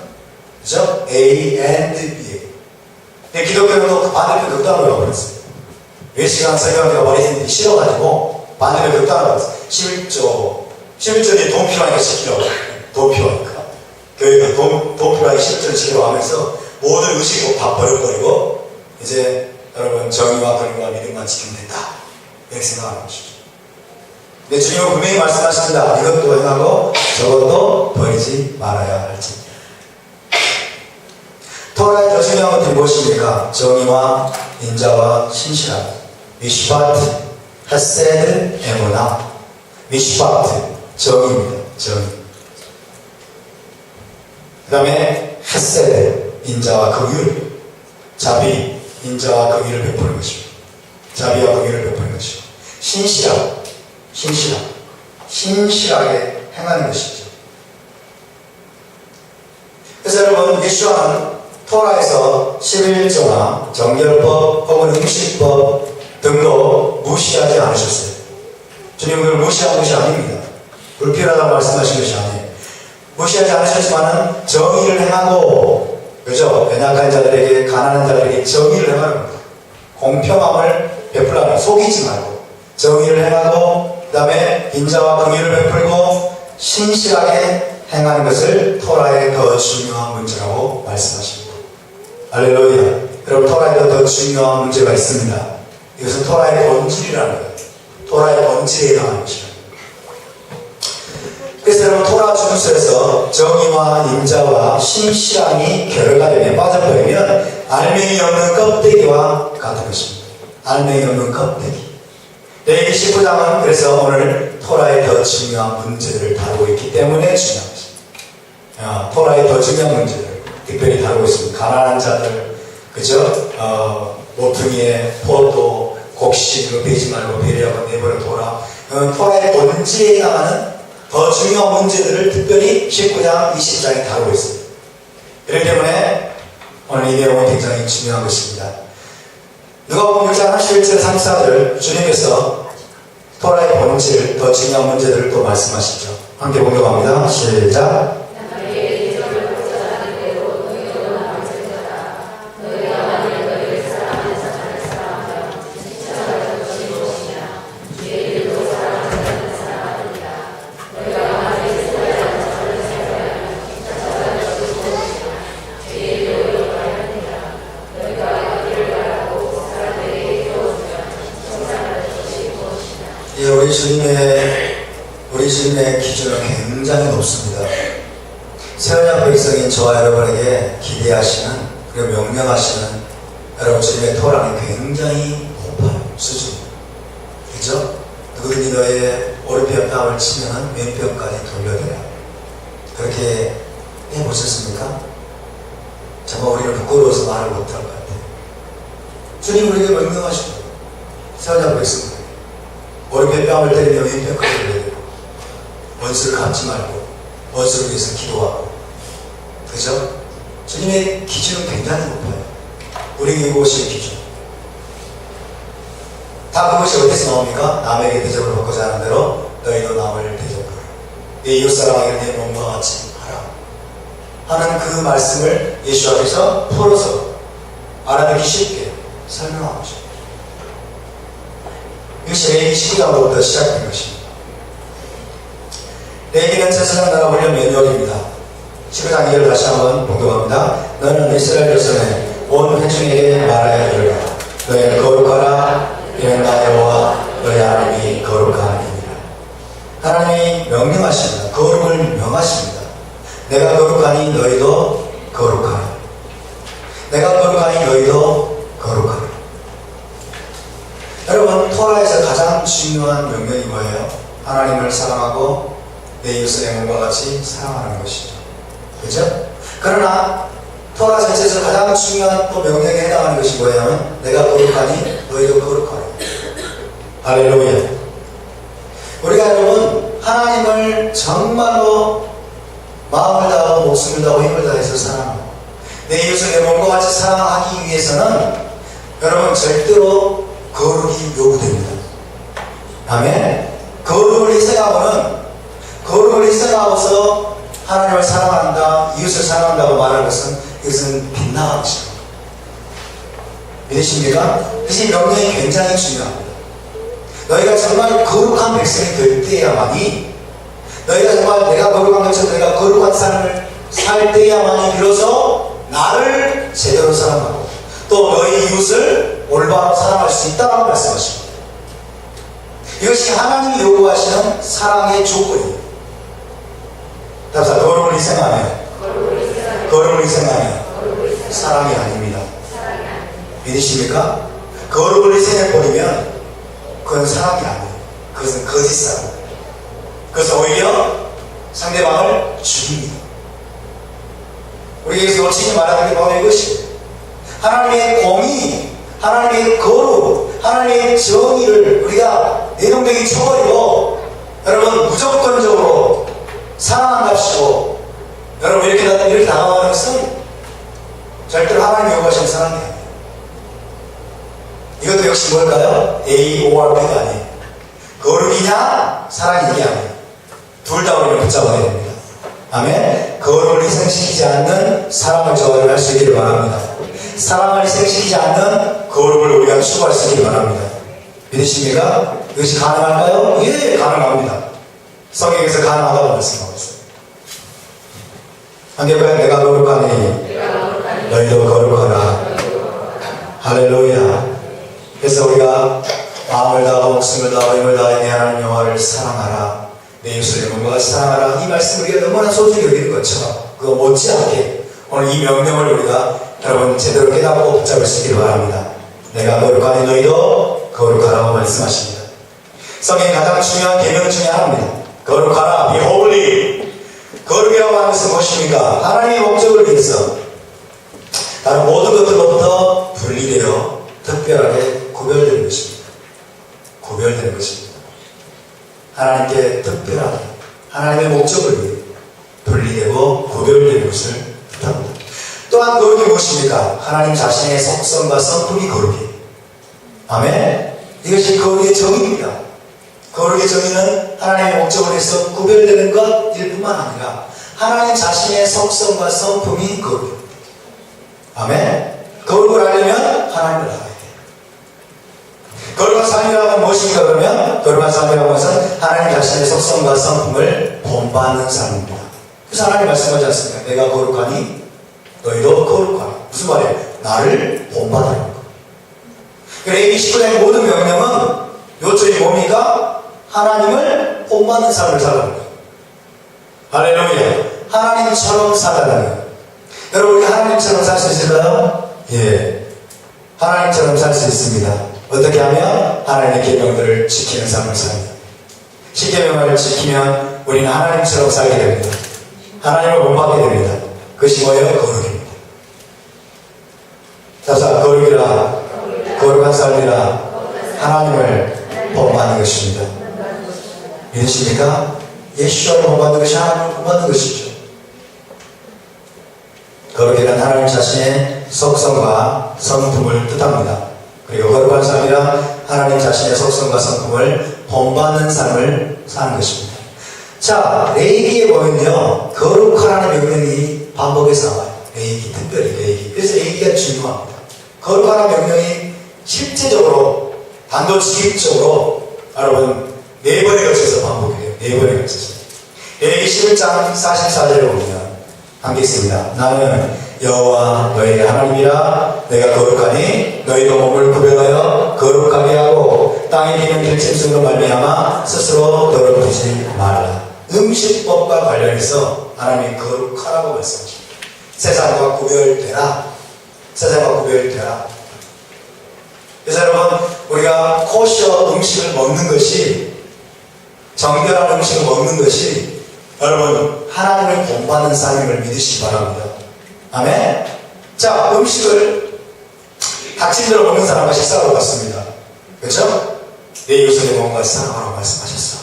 그죠? A and B. 근데 기독교는 그 반대편 극단으로 가버렸어요. 외식한 서기관들과 바리새인들이 싫어가지고 반대편 극단으로 가버렸어요. 11조에 돈 필요하니까 지키라고. 돈 필요하니까. 교회가 돈 필요하니까 11조를 지키라고 하면서 모든 의식도 다 버려버리고 이제 여러분 정의와 긍휼과 믿음만 지키면 된다. 이렇게 생각하는 것이죠. 근데 주님은 분명히 말씀하십니다. 이것도 행하고 저것도 버리지 말아야 할지. 토라의 더 중요한 것들이 무엇입니까? 정의와 인자와 신실함. 미슈바트, 헤세드, 에모나. 미슈바트, 정의입니다. 정의. 그 다음에 헤세드, 인자와 긍휼. 자비, 인자와 긍휼을 베푸는 것입니다. 자비와 긍휼을 베푸는 것이고, 신실함, 신실하게 행하는 것이죠. 그래서 여러분, 예수와는 토라에서 11조나 정결법 혹은 음식법 등도 무시하지 않으셨어요. 주님은 그걸 무시한 것이 아닙니다. 불필요하다고 말씀하신 것이 아니에요. 무시하지 않으셨지만은 정의를 행하고, 그죠? 연약한 자들에게, 가난한 자들에게 정의를 행하는 겁니다. 공평함을 베풀라면 속이지 말고 정의를 행하고, 그 다음에 인자와 긍휼을 베풀고 신실하게 행하는 것을 토라의 더 중요한 문제라고 말씀하십니다. 할렐루야. 여러분, 토라에도 더 중요한 문제가 있습니다. 이것은 토라의 본질이라는 거예요. 토라의 본질에 해당하는 것입니다. 그래서 여러분, 토라 준수에서 정의와 인자와 신실함이 결여가 되면, 빠져버리면 알맹이 없는 껍데기와 같은 것입니다. 알맹이 없는 껍데기. 레위기 19장은 그래서 오늘 토라의 더 중요한 문제들을 다루고 있기 때문에 중요한 것입니다. 토라의 더 중요한 문제들 특별히 다루고 있습니다. 가난한 자들, 그죠? 모퉁이에 포도, 곡식, 베지 말고 배려하고 내버려 둬라. 토라의 본질에 해당하는 더 중요한 문제들을 특별히 19장, 20장에 다루고 있습니다. 그렇기 때문에 오늘 이 내용은 굉장히 중요한 것입니다. 누가복음 6장 31절 34절 주님께서 토라의 본질, 더 중요한 문제들을 또 말씀하시죠. 함께 공경합니다. 시작. 우리 주님의 기준은 굉장히 높습니다. 새언약 백성인 저와 여러분에게 기대하시는, 그리고 명령하시는 여러분 주님의 토라는 굉장히 높아요. 수준. 그죠? 누구든지 너의 오른편 뺨을 치면 왼편까지 돌려대라. 그렇게 해보셨습니까? 정말 우리는 부끄러워서 말을 못할 것 같아요. 주님 우리에게 명령하시고, 새언약 백성들 오른편 뺨을 때리며 왼편까지 돌려대고, 원수를 갚지 말고 원수를 위해서 기도하고, 그죠? 주님의 기준은 굉장히 높아요. 우리에게 오실 기준. 다 그것이 어디서 나옵니까? 남에게 대접을 받고자 하는 대로 너희도 남을 대접하라. 네 이웃사랑에게 내 몸과 같이 하라 하는 그 말씀을 예수 앞에서 풀어서 알아듣기 쉽게 설명하고 있습니다. 이것이 레위기 12장부터 시작된 것입니다. 레위기는 세상 나라 훈련 매뉴얼입니다. 15장 2절 다시 한번 봉독합니다. 너는 이스라엘 자손의 온 회중에게 말하여 이르라. 너희는 거룩하라. 이는 나 여호와 너희 하나님이 거룩하니라. 하나님이 명령하십니다. 거룩을 명하십니다. 내가 거룩하니 너희도 거룩하라. 내가 거룩하니 너희도 거룩하라. 여러분, 토라에서 가장 중요한 명령이 뭐예요? 하나님을 사랑하고 내 이웃을 내 몸과 같이 사랑하는 것이죠. 그렇죠? 그러나 토라 전체에서 가장 중요한 또 명령에 해당하는 것이 뭐냐면 내가 거룩하니 너희도 거룩하라. 할렐루야. 우리가 여러분 하나님을 정말로 마음을 다하고 목숨을 다하고 힘을 다해서 사랑하고 내 이웃을 내 몸과 같이 사랑하기 위해서는 여러분 절대로 거룩이 요구됩니다. 아멘. 거룩을 희생하고서 하나님을 사랑한다, 이웃을 사랑한다고 말하는 것은 이것은 빗나간 것입니다. 믿으십니까? 그것이 명령이 굉장히 중요합니다. 너희가 정말 거룩한 백성이 될 때야만이, 너희가 정말 내가 거룩한 것처럼 내가 거룩한 삶을 살 때야만이 비로소 나를 제대로 사랑하고 또 너희 이웃을 올바로 사랑할 수 있다고 말씀하십니다. 이것이 하나님이 요구하시는 사랑의 조건이에요. 답사, 거룩을 희생하면 사랑이 아닙니다. 믿으십니까? 거룩을 희생해버리면 그건 사랑이 아니에요. 그것은 거짓 사랑. 그래서 오히려 상대방을 죽입니다. 우리에게 솔직히 말하는 게 바로 이것이에요. 하나님의 공의, 하나님의 거룩, 하나님의 정의를 우리가 내동댕이 쳐버리고 여러분 무조건적으로 사랑한답시고 여러분 이렇게 당하는 것은 절대로 하나님이 요구하시는 사랑이 아니에요. 이것도 역시 뭘까요? AORP가 아니에요. 거룩이냐 사랑이냐 아니에요. 둘 다 우리는 붙잡아야 됩니다. 아멘. 거룩을 희생시키지 않는 사랑을 저버려 할 수 있기를 바랍니다. 사랑을 희생시키지 않는 거룩을 우리가 추구할 수 있기를 바랍니다. 믿으십니까? 이것이 가능할까요? 예, 가능합니다. 성경에서 가능하다고 말씀하고 있어요. 한결같이 내가 거룩하니 너희도 거룩하라. 할렐루야. 그래서 우리가 마음을 다하고 목숨을 다하고 힘을 다해 내 하나님 여호와를 사랑하라. 내 이웃을 내 몸과 같이 사랑하라. 이 말씀 우리가 너무나 소중히 여기는 것처럼 그거 못지않게 오늘 이 명령을 우리가 여러분 제대로 깨닫고 붙잡을 수 있기를 바랍니다. 내가 거룩하니 너희도 거룩하라고 말씀하십니다. 성경의 가장 중요한 계명 중에 하나입니다. 거룩하라, be holy. 거룩이라고 하는 것은 무엇입니까? 하나님의 목적을 위해서 다른 모든 것들로부터 분리되어 특별하게 구별되는 것입니다. 구별되는 것입니다. 하나님께 특별하게 하나님의 목적을 위해 분리되고 구별되는 것을 뜻합니다. 또한 거룩이 무엇입니까? 하나님 자신의 속성과 성품이 거룩이에요. 아멘. 이것이 거룩의 정의입니다. 거룩의 정의는 하나님의 목적을 위해서 구별되는 것일 뿐만 아니라 하나님 자신의 속성과 성품이 거룩입니다. 아멘. 거룩을 하려면 하나님을 알아야 돼요. 거룩한 삶이라고 하면 무엇입니까? 그러면 거룩한 삶이라고 하는 것은 하나님 자신의 속성과 성품을 본받는 삶입니다. 그래서 하나님 말씀하지 않습니까? 내가 거룩하니 너희도 거룩하라. 무슨 말이에요? 나를 본받으라는 거. 레위기 19장의 모든 명령은 요점이 뭡니까? 하나님을 본받는 삶을 살라는 거예요. 할렐루야. 하나님처럼 살아가는 거예요. 여러분 우리 하나님처럼 살 수 있을까요? 예, 하나님처럼 살 수 있습니다. 어떻게 하면 하나님의 계명들을 지키는 삶을 삽니다. 십계명을 지키면 우리는 하나님처럼 살게 됩니다. 하나님을 본받게 됩니다. 그것이 뭐예요? 거룩입니다. 자자, 거룩이라, 거룩한 삶이라 하나님을 본받는 것입니다. 믿으십니까? 예수를 본받는 것이 하나님을 본받는 것이죠. 거룩이란 하나님 자신의 속성과 성품을 뜻합니다. 그리고 거룩한 삶이란 하나님 자신의 속성과 성품을 본받는 삶을 사는 것입니다. 자, 레위기에 보면요, 거룩하라는 명령이 반복해서 나와요. 레위기, 특별히 레위기. 그래서 레위기가 중요합니다. 거룩하라는 명령이 실제적으로 단도직입적으로 여러분 4번에 걸쳐서 반복이 돼요. 4번에 걸쳐서. 레위기 11장 44절에 보면 함께 있습니다. 나는 여호와 너희의 하나님이라. 내가 거룩하니 너희도 몸을 구별하여 거룩하게 하고 땅에 기는 길짐승으로 말미암아 스스로 더럽히지 말라. 음식법과 관련해서 하나님이 거룩하라고 말씀하십니다. 세상과 구별되라. 세상과 구별되라. 그래서 여러분, 우리가 코셔 음식을 먹는 것이, 정결한 음식을 먹는 것이 여러분 하나님을 본받는 삶임을 믿으시기 바랍니다. 아멘. 자, 음식을 닥친대로 먹는 사람과 식사하러 갔습니다. 그렇죠? 내 이웃에게 뭔가 사랑하라고 말씀하셨어.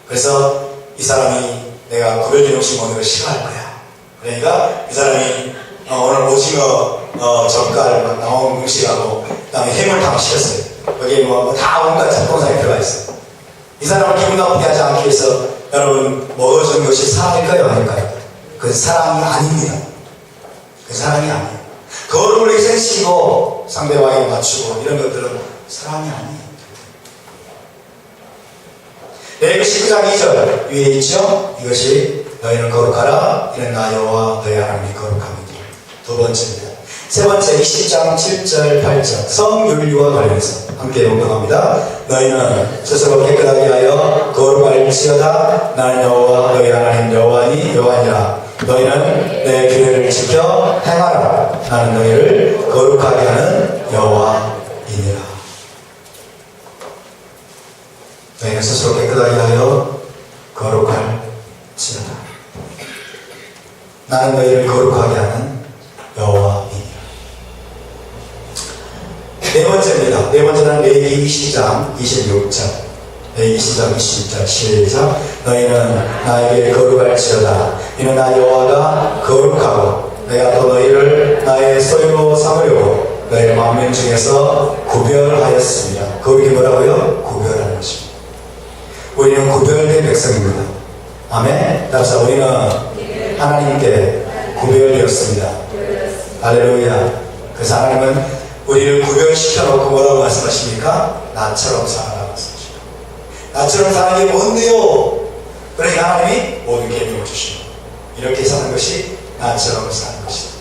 그래서 이 사람이 내가 구별된 음식 먹는 걸 싫어할 거야. 그러니까 이 사람이 오늘 오징어 젓갈 나온 음식하고 그 다음에 해물탕을 시켰어요. 거기에 다 온갖 잡동사이 들어가 있어요. 이 사람을 기분 나쁘게 하지 않기 위해서 여러분 먹어준 것이 사랑일까요? 아닐까요? 그건 사랑이 아닙니다. 그 사랑이 아니에요. 거룩을 희생시키고 상대방에 맞추고 이런 것들은 사랑이 아니에요. 레위기 19장 2절 위에 있죠? 이것이 너희는 거룩하라. 이는 나 여호와 너희 하나님이 거룩합니다. 두 번째입니다. 세 번째 20장 7절 8절 성윤리와 관련해서 함께 공동합니다. 너희는 스스로 깨끗하게 하여 거룩할지어다. 나는 여호와 너희 하나님 여호와니라. 너희는 내 규례를 지켜 행하라. 나는 너희를 거룩하게 하는 여호와이니라. 너희는 스스로 깨끗하게 하여 거룩할지어다. 나는 너희를 거룩하게 하는 여호와이니라. 네 번째입니다. 네 번째는 레위기 20장 26절. 레위기 20장 26절 시작. 너희는 나에게 거룩할지어다. 이는 나 여호와가 거룩하고 내가 또 너희를 나의 소유로 삼으려고 너희를 만민 중에서 구별하였습니다. 거룩이 뭐라고요? 구별하는 것입니다. 우리는 구별된 백성입니다. 아멘. 따라서 우리는 하나님께 구별되었습니다. 할렐루야. 그래서 하나님은 우리를 구별시켜놓고 뭐라고 말씀하십니까? 나처럼 살아라 말씀하십니다. 나처럼 사는 게 뭔데요? 그러니까 하나님이 모든 계명을 주십니다. 이렇게 사는 것이 나처럼 사는 것이다.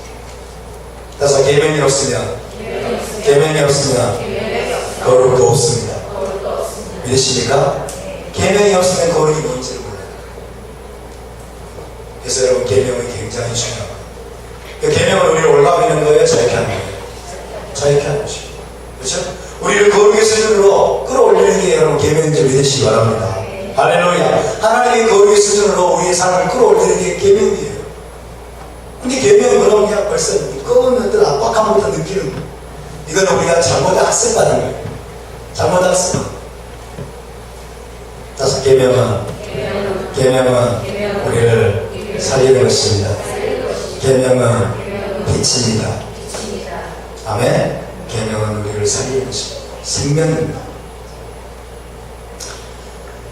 따라서 계명이 없으면 거룩도 없습니다. 믿으십니까? 계명이 없으면 거룩이 뭔지를 몰라요. 그래서 여러분 계명이 굉장히 중요합니다. 그 계명을 우리를 올라가는 거예요? 자유케 하는 거예요? 자유케 하는 것이죠. 그렇죠? 우리를 거룩의 수준으로 끌어올리는 게 여러분 계명인 줄 믿으시기 바랍니다. 할렐루야. 하나님의 거룩의 수준으로 우리의 삶을 끌어올리는 게 계명이에요. 근데 계명은 뭐라고 벌써 꺼는 어떤 압박함부터 느끼는 거예요. 이거는 우리가 잘못 학습받은 거예요. 잘못 학습. 따라서 계명은 우리를 살리는 것입니다. 계명은 빛입니다. 아멘. 계명은 우리를 살리는 것입니다. 생명입니다.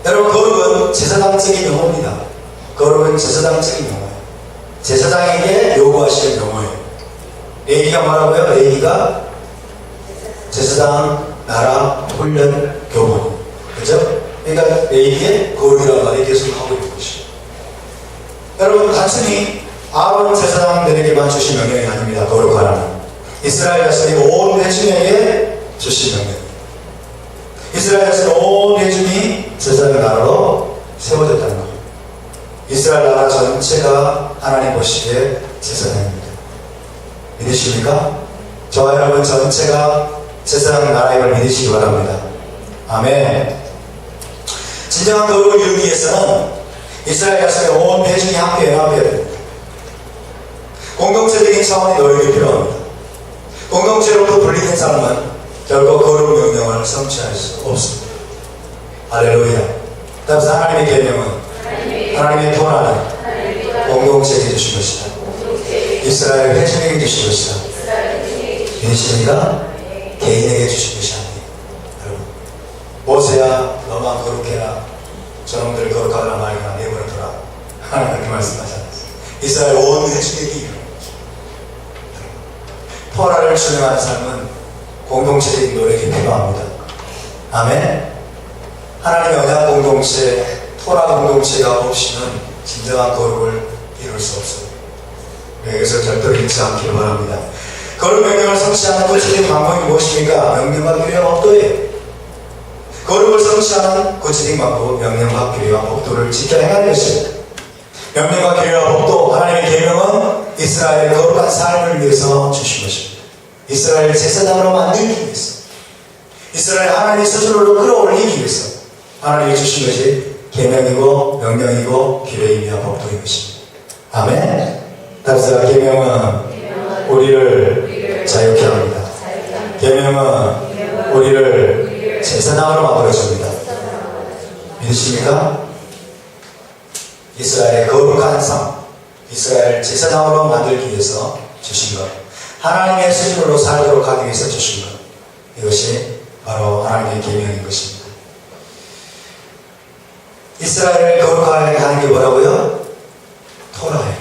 여러분, 거룩은 제사장적인 용어입니다. 거룩은 제사장적인 용어예요. 제사장에게 요구하시는 용어예요. 레위기가 뭐라고요? 레위기가 제사장 나라 훈련 교본. 그죠? 그러니까 레위기의 거룩이라는 말이 계속 하고 있는 것이죠. 여러분, 단순히 아론 제사장들에게만 주신 명령이 아닙니다. 거룩하라는. 이스라엘 자손이 온 회중에게 주신 명령입니다. 이스라엘 자손 온 회중이 제사장 나라로 세워졌다는 거예요. 이스라엘 나라 전체가 하나님 보시기에 제사장입니다. 믿으십니까? 저와 여러분 전체가 제사장 나라임을 믿으시기 바랍니다. 아멘. 진정한 거룩을 이루기 위해서는 이스라엘 자손의 온 회중이 함께 연합해야 됩니다. 공동체적인 차원의 노력이 필요합니다. 공동체로부터 분리된 사람은 결코 거룩 명령을 성취할 수 없습니다. 할렐루야. 따라서 하나님의 계명은 하나님의 토라는 공동체에게 주신 것이다. 이스라엘 회중에게 주신 것이다. 믿으십니까? 개인에게 주신 것이 아니에요. 여러분, 모세야 너만 거룩해라. 저놈들 거룩하거나 말거나 내버려둬라. 하나님 그렇게 말씀하지 않았어요. 이스라엘 온 회중에게 이르라. 토라를 준행하는 삶은 공동체적인 노력이 필요합니다. 아멘. 하나님의 언약 공동체, 토라 공동체가 없이는 진정한 거룩을 이룰 수 없어요. 여기서 절대로 잊지 않기를 바랍니다. 거룩 명령을 성취하는 구체적인 방법이 무엇입니까? 명령과 규례와 법도예요. 거룩을 성취하는 구체적인 방법, 명령과 규례와 법도를 지켜 행하는 것입니다. 명령과 규례와 법도, 하나님의 계명은 이스라엘의 거룩한 삶을 위해서 주신 것입니다. 이스라엘 제사장으로 만들기 위해서, 이스라엘 하나님의 스스로를 끌어올리기 위해서 하나님이 주신 것이 계명이고 명령이고 규례이며 법도인 것입니다. 아멘. 따라서 계명은 우리를 자유케 합니다. 계명은 우리를 제사장으로 만들어줍니다. 믿으십니까? 이스라엘의 거룩한 삶, 이스라엘 제사장으로 만들기 위해서 주신 것, 하나님의 수준으로 살도록 하기 위해서 주신 것, 이것이 바로 하나님의 계명인 것입니다. 이스라엘을 거룩하게 하는 게 뭐라고요? 토라예요.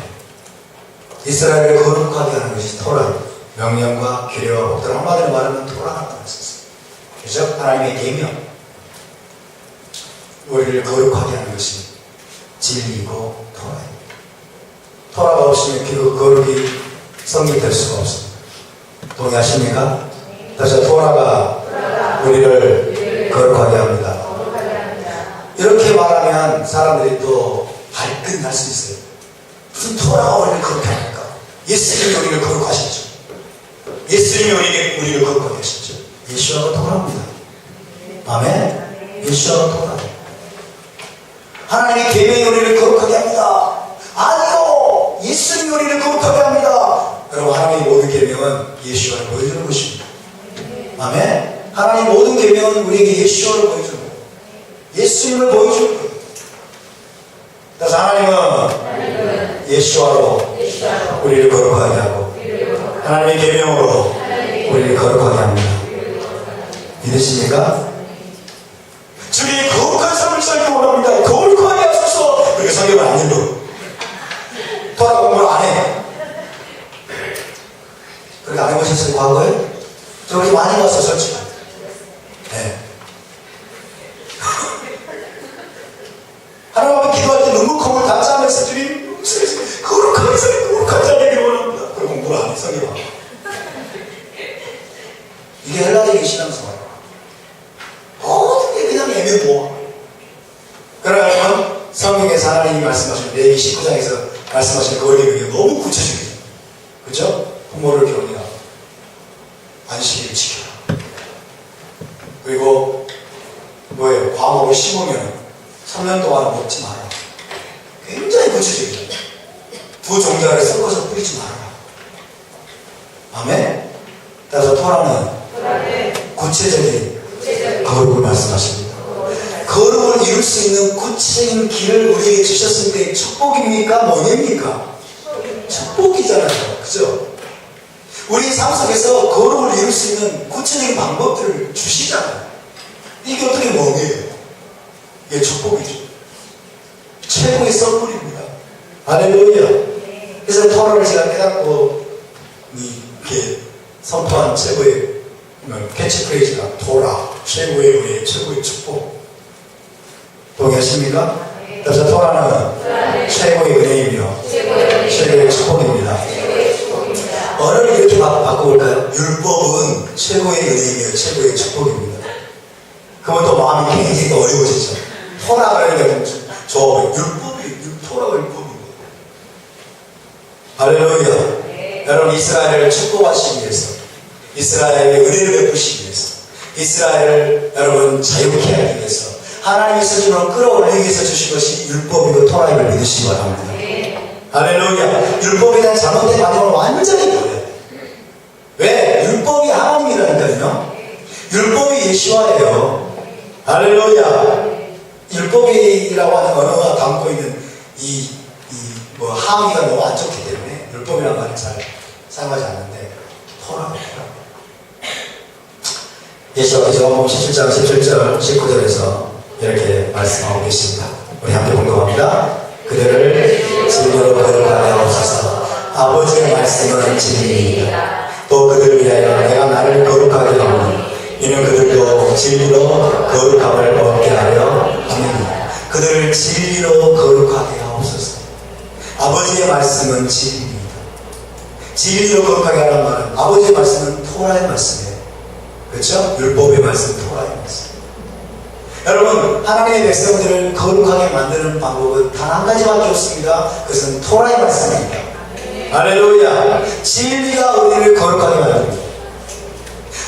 이스라엘을 거룩하게 하는 것이 토라예요. 명령과 규례와 법들, 한마디로 말하면 토라라고 했었어요. 그죠? 하나님의 계명, 우리를 거룩하게 하는 것이 진리이고 토라예요. 토라가 없으면 그 거룩이 성립될 수가 없습니다. 동의하십니까? 그래서 토라가 우리를 거룩하게 합니다. 이렇게 말하면 사람들이 또 발끈할 수 있어요. 무슨 토라가 우리를 거룩하게 합니까? 예수님이 우리를 거룩하셨죠. 예수님이 우리를 거룩하게 하셨죠. 예수와가 토라입니다. 아멘? 예수와가 토라예요. 하나님의 계명이 우리를 거룩하게 합니다. 아니요! 예수님이 우리를 거룩하게 합니다. 여러분, 하나님의 모든 계명은 예수와를 보여주는 것입니다. 아멘? 하나님의 모든 계명은 우리에게 예수와를 보여주는 거예요. 예수님을 보여주는 거예요. 그래서 하나님은 예수와로 우리를 거룩하게 하고 하나님의 계명으로 우리를 거룩하게 합니다. 믿으십니까? 주의 거룩한 삶을 살기 원합니다. 거룩하게 하소서. 그렇게 성경을 안 읽어. 토라 공부를 안 해. 그렇게 안 해보셨어요, 과거에? 저 그렇게 많이 봤어, 솔직히. 네. 하나님 앞에 기도할 때 눈물콩을 감사하면서 주님, 거룩하게 살기, 거룩한 자 되기를 원합니다. 그리고 공부를 안 해, 성경을. 이게 헬라적인 신앙생활이에요. 모든 게 그냥 애매모호해. 그러면 성경에서 하나님이 말씀하신 레위기 19장에서 말씀하신 그 계명이 너무 구체적이죠. 그렇죠? 부모를 교훈이라 안식일을 지켜라. 그리고 뭐예요? 과목을 심으면 3년 동안 먹지 마라. 굉장히 구체적이죠. 두 종자를 섞어서 뿌리지 마라. 아멘? 따라서 토라는 구체적인 거룩을 말씀하십니다. 거룩을 이룰 수 있는 구체적인 길을 우리에게 주셨으니까 축복입니까? 뭐입니까? 축복이잖아요. 그죠? 우리 삶 속에서 거룩을 이룰 수 있는 구체적인 방법들을 주시잖아요. 이게 어떻게 뭐예요? 이게 축복이죠. 최고의 선물입니다. 할렐루야. 그래서 토라를 제가 깨닫고 이렇게 선포한 최고의 캐치프레이즈가 토라, 최고의 은혜, 최고의 축복. 동의하십니까? 그래서 토라는 최고의 은혜이며 최고의 축복입니다. 언어를 이렇게 바꿔볼까요? 율법은 최고의 은혜이며 최고의 축복입니다. 그러면 또 마음이 굉장히 어려워지죠. 토라 그러니까 저 율법이, 토라가 율법입니다. 할렐루야. 여러분, 이스라엘을 축복하시기 위해서, 이스라엘의 은혜를 베푸시기 위해서, 이스라엘을 여러분 자유케 하기 위해서, 하나님의 수준으로 끌어올리기 위해서 주신 것이 율법이고 토라임을 믿으시기 바랍니다. 할렐루야. 율법에 대한 잘못된 관념을 완전히 버려요. 왜? 율법이 하나님이라니까요. 율법이 예수와예요. 할렐루야. 율법이라고 하는 언어가 담고 있는 뭐 함의가 너무 안 좋기 때문에 율법이라는 말을 잘 사용하지 않는데 토라입니다. 예수와 요한복음 17장 17절 19절에서 이렇게 말씀하고 계십니다. 우리 함께 공동합니다. 그들을 진리로 거룩하게 하옵소서. 아버지의 말씀은 진리입니다. 또 그들을 위하여 내가 나를 거룩하게 하오니 이는 그들도 진리로 거룩함을 얻게 하려 함이니라. 그들을 진리로 거룩하게 하옵소서. 아버지의 말씀은 진리입니다. 진리로 거룩하게 하라는 말은 아버지의 말씀은 토라의 말씀이에요. 그렇죠? 율법의 말씀, 토라의 말씀. 여러분, 하나님의 백성들을 거룩하게 만드는 방법은 단 한 가지밖에 없습니다. 그것은 토라의 말씀입니다. 할렐루야. 진리가 우리를 거룩하게 만듭니다.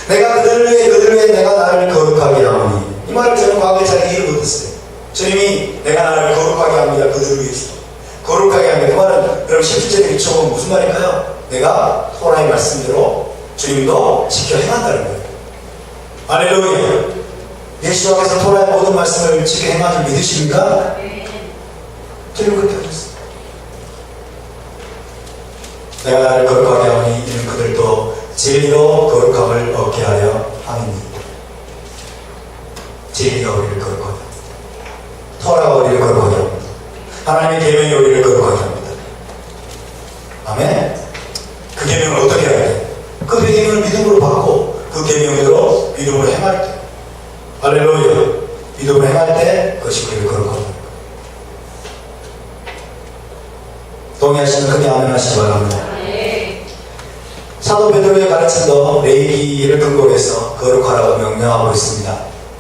내가 그들을 위해 내가 나를 거룩하게 하오니, 이 말을 저는 과거에 잘 이해를 못했어요. 주님이 내가 나를 거룩하게 합니다. 그들을 위해서 거룩하게 합니다. 그 말은 여러분 17절에 비춰보면 무슨 말일까요? 내가 토라의 말씀대로 주님도 지켜 행한다는 거예요. 할렐루야. 예수님께서 토라의 모든 말씀을 지켜 행하는 줄 믿으십니까? 저는 그렇게 하셨어요. 내가 나를 거룩하게 하오니 이는 그들도 진리로 거룩함을 얻게 하려 함입니다. 진리가 우리를 거룩하게 합니다. 토라가 우리를 거룩하게 합니다. 하나님의 계명이 우리를 거룩하게 합니다. 아멘. 그 계명을 어떻게 해야 돼? 그 계명을 믿음으로 받고 그 계명대로 믿음으로 행할 때, 할렐루야, 믿음으로 행할 때 그것이 우리를 거룩합니다. 동의하시는 크게 아멘 하시기 바랍니다. 사도 베드로의 가르침도 레위기를 근거로 해서 거룩하라고 명령하고 있습니다.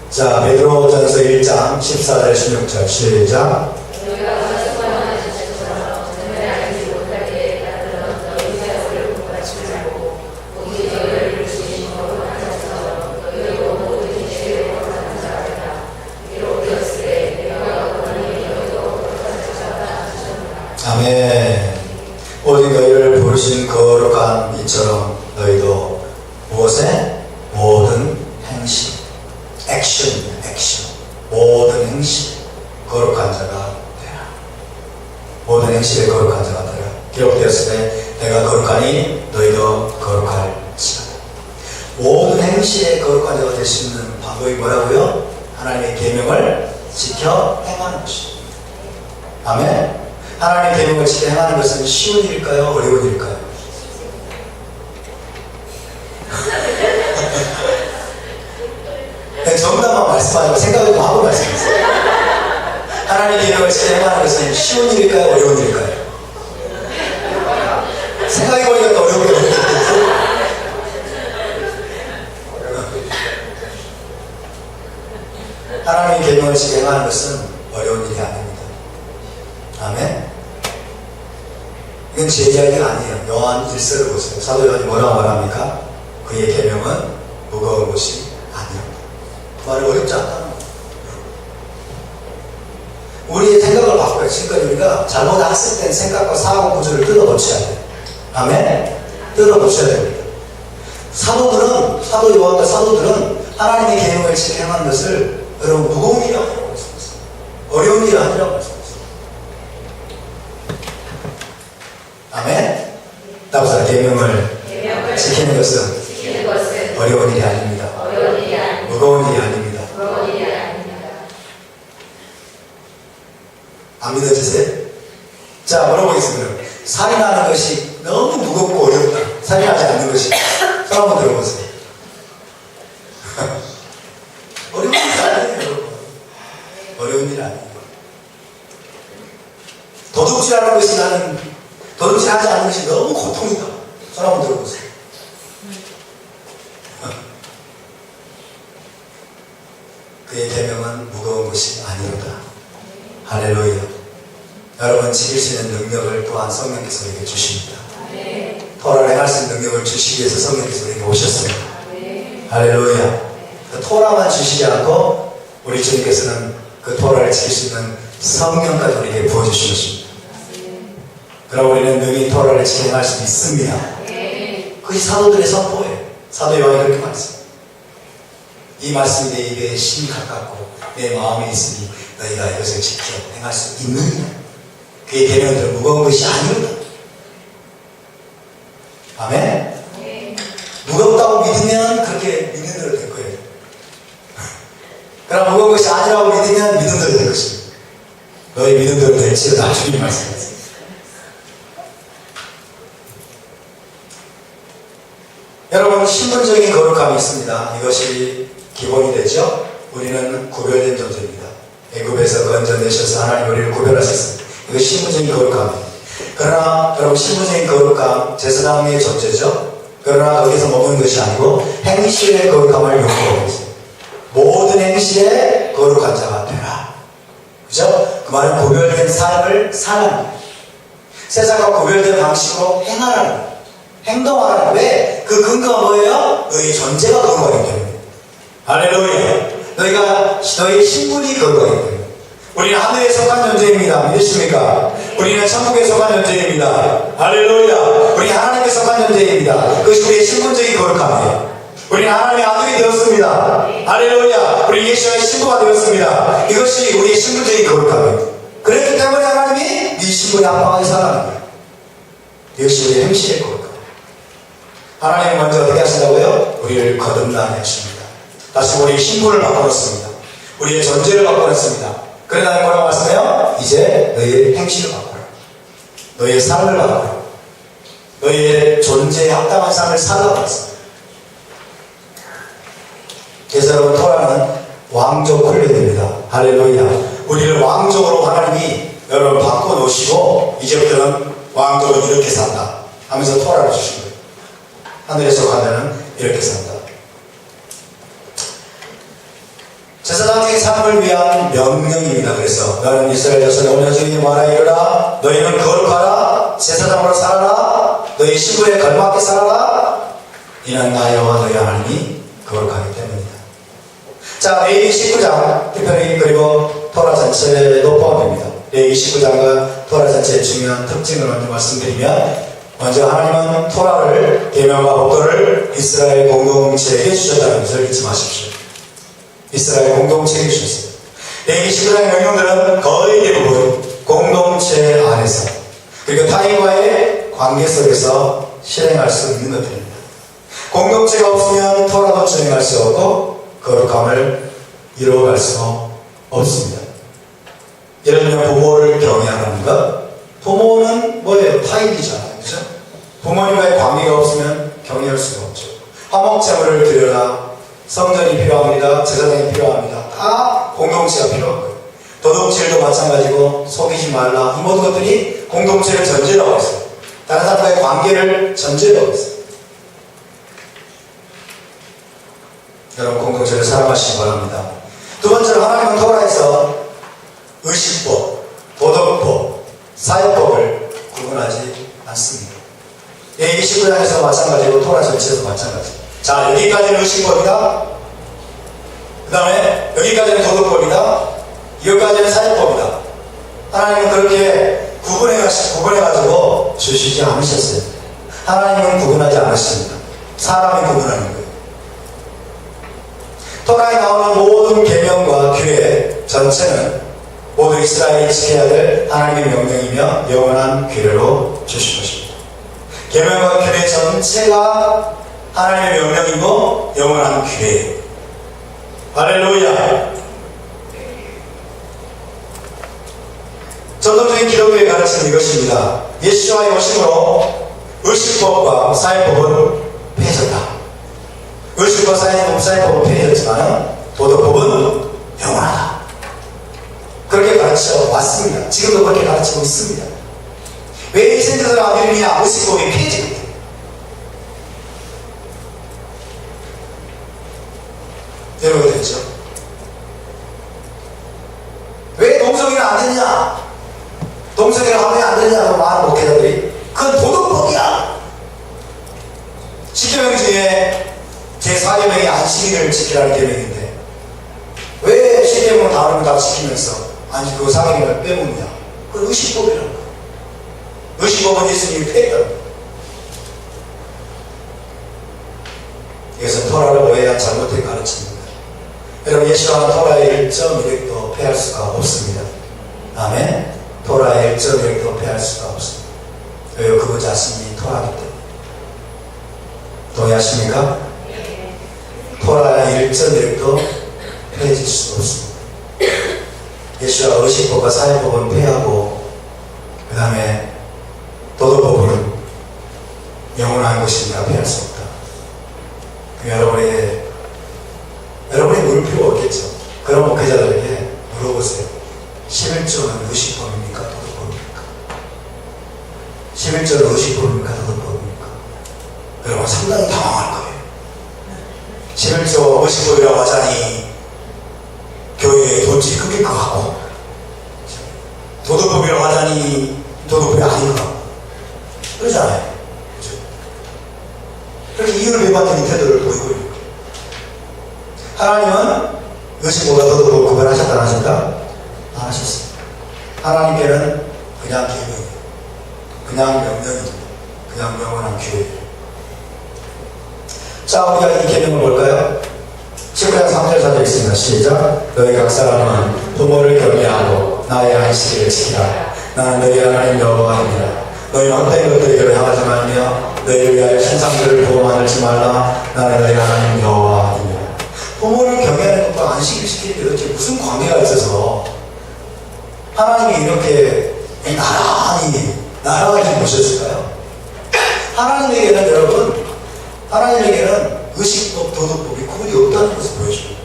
자, 베드로전서 1장 14절 16절 시작. 아멘. 오직 너희를 부르신 거룩한 이처럼 너희도 무엇에? 모든 행실, 액션, 모든 행실 거룩한 자가 되라. 모든 행실에 거룩한 자가 되라. 기록되었을 때 내가 거룩하니 너희도 거룩할지어다. 모든 행실에 거룩한 자가 될 수 있는 방법이 뭐라고요? 하나님의 계명을 지켜 행하는 것입니다. 아멘. 하나님의 계명을 지켜 행하는 것은 쉬운 일일까요? 어려운 일일까요? 정답만 말씀하시고 생각을 좀 하고 말씀하세요. 하나님의 계명을 지켜 행하는 것은 쉬운 일일까요? 어려운 일일까요? 생각해보니까 더 어려운 게 없겠죠? 하나님의 계명을 지켜 행하는 것은 어려운 일이 아닙니다. 아멘. 이건 제 이야기가 아니에요. 요한 1서를 보세요. 사도 요한이 뭐라고 말합니까? 그의 계명은 무거운 것이 아니옵니다. 말이 어렵지 않다는 거예요. 우리의 생각을 바꿔요. 지금까지 우리가 잘못 학습된 생각과 사고 구조를 뜯어고쳐야 돼요. 아멘. 뜯어고쳐야 됩니다. 사도 요한과 사도들은 하나님의 계명을 지켜 행하는 것을 여러분 무거운 일이 아니라고 말씀했어요. 어려운 일이 아니라고 말씀했어요. 아멘. 따라서 계명을 지키는 것은 어려운 일이 아닙니다. 무거운 일이 아닙니다. 안 믿어지세요? 자, 물어보겠습니다. 살인하는 것이 너무 무겁고 어렵다. 살인하지 않는 것이. 손 한번 들어보세요. 어려운 일이 아니에요, 여러분. 어려운 일이 아니에요. 도둑질하는 것이 도둑질하지 않는 것이 너무 고통이다. 손 한번 들어보세요. 그의 계명은 무거운 것이 아니로다. 할렐루야. 여러분 지킬 수 있는 능력을 또한 성령께서 우리에게 주십니다. 토라를 행할 수 있는 능력을 주시기 위해서 성령께서 우리에게 오셨습니다. 할렐루야. 그 토라만 주시지 않고 우리 주님께서는 그 토라를 지킬 수 있는 성령까지 우리에게 부어주시겠습니다. 그럼 우리는 능히 토라를 지켜 행할 수 있습니다. 그것이 사도들의 선포예요. 사도 요한이 그렇게 말했습니다. 이 말씀이 내 입에 심히 가깝고 내 마음에 있으니 너희가 이것을 지켜 행할 수 있느냐. 그의 계명들은 무거운 것이 아니오다. 아멘. 무겁다고 믿으면 그렇게 믿는 대로 될 거예요. 믿음대로 될지어다 주님 말씀하세요. 여러분, 신분적인 거룩함이 있습니다. 이것이 기본이 되죠. 우리는 구별된 존재입니다. 애굽에서 건져내셔서 하나님 우리를 구별하셨습니다. 이거 신분적인 거룩함입니다. 그러나 여러분, 신분적인 거룩함 제사장의 존재죠. 그러나 거기서 머무는 것이 아니고 행실의 거룩함을 요구하고 있어요. 모든 행실에 거룩한 자가 되라. 그죠? 그 말은 구별된 삶을 사는, 세상과 구별된 방식으로 행하라는 거예요. 행동하라는. 왜? 그 근거가 뭐예요? 너희 존재가 거룩하기 때문에. 할렐루야. 너희 신분이 거룩하기 때문에. 우리는 하늘에 속한 존재입니다. 믿으십니까? 우리는 천국에 속한 존재입니다. 할렐루야. 우리 하나님께 속한 존재입니다. 그것이 우리의 신분적인 거룩함이에요. 우리는 하나님의 아들이 되었습니다. 할렐루야. 우리 예수의 신부가 되었습니다. 이것이 우리의 신분적인 거룩함이에요. 그렇기 때문에 하나님이 네 신분에 합당하게 살아가는 거예요. 이것이 우리의 행실의 거룩함. 하나님이 먼저 어떻게 하신다고요? 우리를 거듭나게 하십니다. 다시 우리의 신분을 바꿔놓습니다. 우리의 존재를 바꿔놓습니다. 그래 나는 뭐라고 말씀해요? 이제 너희의 행실을 바꿔라. 너희의 삶을 바꿔라. 너희의 존재에 합당한 삶을 살라고 했습니다. 그래서 여러분, 토라는 왕족 훈련입니다. 할렐루야. 우리를 왕족으로 하나님이 여러분 바꿔놓으시고 이제부터는 왕족은 이렇게 산다 하면서 토라를 주신 거예요. 하늘에 속하면은 이렇게 산다. 제사장의 삶을 위한 명령입니다. 그래서 너는 이스라엘 자손의 온 자손이 말하 이르라. 너희는 거룩하라. 제사장으로 살아라. 너희 신분에 걸맞게 살아라. 이는 나 여호와 너희 하나님이 거룩하기 때문이다. 자, 레위기 19장 특별히 그리고 토라 전체도 포함됩니다. 레위기 19장과 토라 전체의 중요한 특징을 먼저 말씀드리면, 먼저 하나님은 토라를, 계명과 법도를 이스라엘 공동체에게 주셨다는 것을 잊지 마십시오. 이스라엘 공동체에게 주셨어요. 레위기 19장의 명령들은 거의 대부분 공동체 안에서, 그리고 타인과의 관계 속에서 실행할 수 있는 것들입니다. 공동체가 없으면 토라도 수행할 수 없고 거룩함을 이루어갈 수 없습니다. 예를 들면 부모를 경외하는 것. 부모는 뭐예요? 타인이잖아요. 그죠? 부모님과의 관계가 없으면 경외할 수가 없죠. 화목제물을 드려라. 성전이 필요합니다. 제사장이 필요합니다. 다 공동체가 필요한 거예요. 도둑질도 마찬가지고 속이지 말라. 이 모든 것들이 공동체를 전제로 하고 있어요. 다른 사람과의 관계를 전제로 하고 있어요. 여러분, 공동체를 사랑하시기 바랍니다. 두 번째로 하나님은 토라에서 의식법, 도덕법, 사회법을 구분하지 않습니다. 레위기 19장에서 마찬가지고 토라 전체에서 마찬가지. 자, 여기까지는 의식법이다. 그 다음에 여기까지는 도덕법이다. 여기까지는 사회법이다. 하나님은 그렇게 구분해가지고 주시지 않으셨어요. 하나님은 구분하지 않으십니다. 사람이 구분하는 거예요. 토라에 나오는 모든 계명과 규례 전체는 모두 이스라엘이 지켜야 될 하나님의 명령이며 영원한 규례로 주신 것입니다. 계명과 규례 전체가 하나님의 명령이고 영원한 규례예요. 할렐루야. 전통적인 기독교의 가르침은 이것입니다. 예수와의 오심으로 의식법과 사회법은 폐해졌다. 의식과 사회법은 폐해졌지만 도덕법은 영원하다. 그렇게 가르쳐 왔습니다. 지금도 그렇게 가르치고 있습니다. 왜 이생들을 안 믿느냐? 의식법이 폐해지거든요. 이러게 됐죠. 왜 동성애를 안 되냐? 동성애를 하면 안 되냐고 많은 목회자들이, 그건 도덕법이야. 10계명 중에 제4계명이 안식일을 지키라는 계명인데 왜 10계명을 다른 거 다 지키면서 아니 그 4계명을 빼먹냐? 그건 의식법이라는 거야. 의식법은 예수님이 폐했다는 거야. 이것은 토라를 오해한 잘못된 가르침입니다. 여러분, 예수와 토라의 1.1획도 폐할 수가 없습니다. 아멘. 토라의 1.1획도 폐할 수가 없습니다. 왜요? 그분 자신이 토라기 때문에. 동의하십니까? 토라의 1.1획도 폐해질 수가 없습니다. 예수와 의식법과 사회법은 폐하고 그 다음에 도덕법은 영원한 것이니라 폐할 수 없다. 여러분이 물을 필요 없겠죠. 그럼 목회자들에게 물어보세요. 11조는 의식법입니까? 도덕법입니까? 11조는 의식법입니까? 도덕법입니까? 여러분 상당히 당황할 거예요. 11조 의식법이라고 하자니 교회에 돈줄이 끊길 것 같고, 도덕법이라고 하자니 도덕법이 아닌 것 같고 그러잖아요. 그렇죠? 그렇게 이유를 매받는 태도를 보이고 있는 거예요. 하나님은 의식법과 도덕법을 구별하셨다 안 하셨다? 안 하셨습니다. 하나님께는 그냥 계명이에요. 그냥 명령입니다. 그냥 영원한 규례예요. 자, 우리가 이 계명을 볼까요? 19장 3절 4절 있습니다. 시작. 너희 각 사람은 부모를 경외하고 나의 안식일을 지키라. 나는 너희 하나님 여호와입니다. 너희는 헛된 것들에게로 향하지 말며 너희를 위하여 신상들을 보호 만들지 말라. 나는 너희 하나님 여호와입니다. 부모를 경외하는 것과 안식일 지키는 게 도대체 무슨 관계가 있어서 하나님이 이렇게 나란히 보셨을까요? 하나님에게는 여러분, 하나님에게는 의식법, 도덕법이 구분이 없다는 것을 보여줍니다.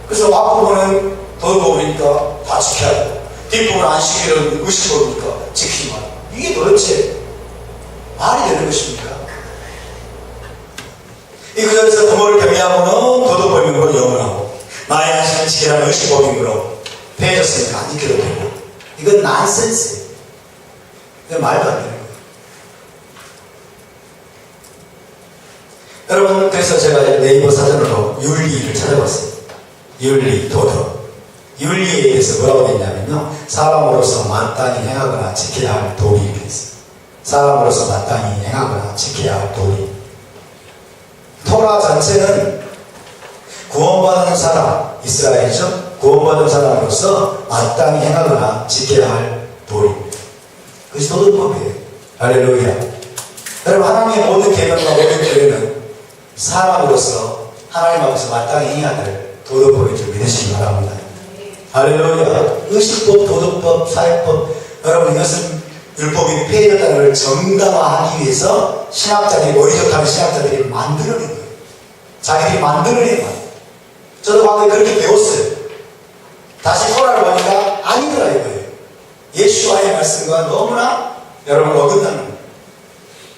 그래서 앞부분은 도덕법이니까 다 지켜야 돼. 뒷부분 안식일은 의식법이니까 지키지 마. 이게 도대체 말이 되는 것입니까? 이 구절에서 부모를 경외하고는 도덕법이므로 영원하고 나의 안식일을 지키라는 의식법이므로 폐해졌으니까 안 지켜도 되고, 이건 난센스예요. 이건 말도 안 되는 거예요. 여러분, 그래서 제가 네이버 사전으로 윤리를 찾아봤어요. 윤리, 도덕. 윤리에 대해서 뭐라고 했냐면요, 사람으로서 마땅히 행하거나 지켜야 할 도리 이렇게 있어요. 사람으로서 마땅히 행하거나 지켜야 할 도리. 토라 전체는 구원받은 사람, 이스라엘이죠? 구원받은 사람으로서 마땅히 행하거나 지켜야 할 도리. 그것이 도덕법이에요. 할렐루야. 여러분, 하나님의 모든 계명과 모든 규례는 사람으로서 하나님 앞에서 마땅히 해야 될 도덕법인 줄 믿으시기 바랍니다. 할렐루야. 의식법, 도덕법, 사회법, 여러분, 이것은 율법이 폐해졌다는 걸 정당화하기 위해서 신학자들이, 머리 좋다는 신학자들이 만들어낸 거예요. 자기들이 만들어낸 거예요. 저도 과거에 그렇게 배웠어요. 다시 토라를 보니까 아니더라 이거예요. 예수와의 말씀과 너무나 여러분 어긋나는 거예요.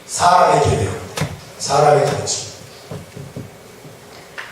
사람의 계명, 사람의 가르침.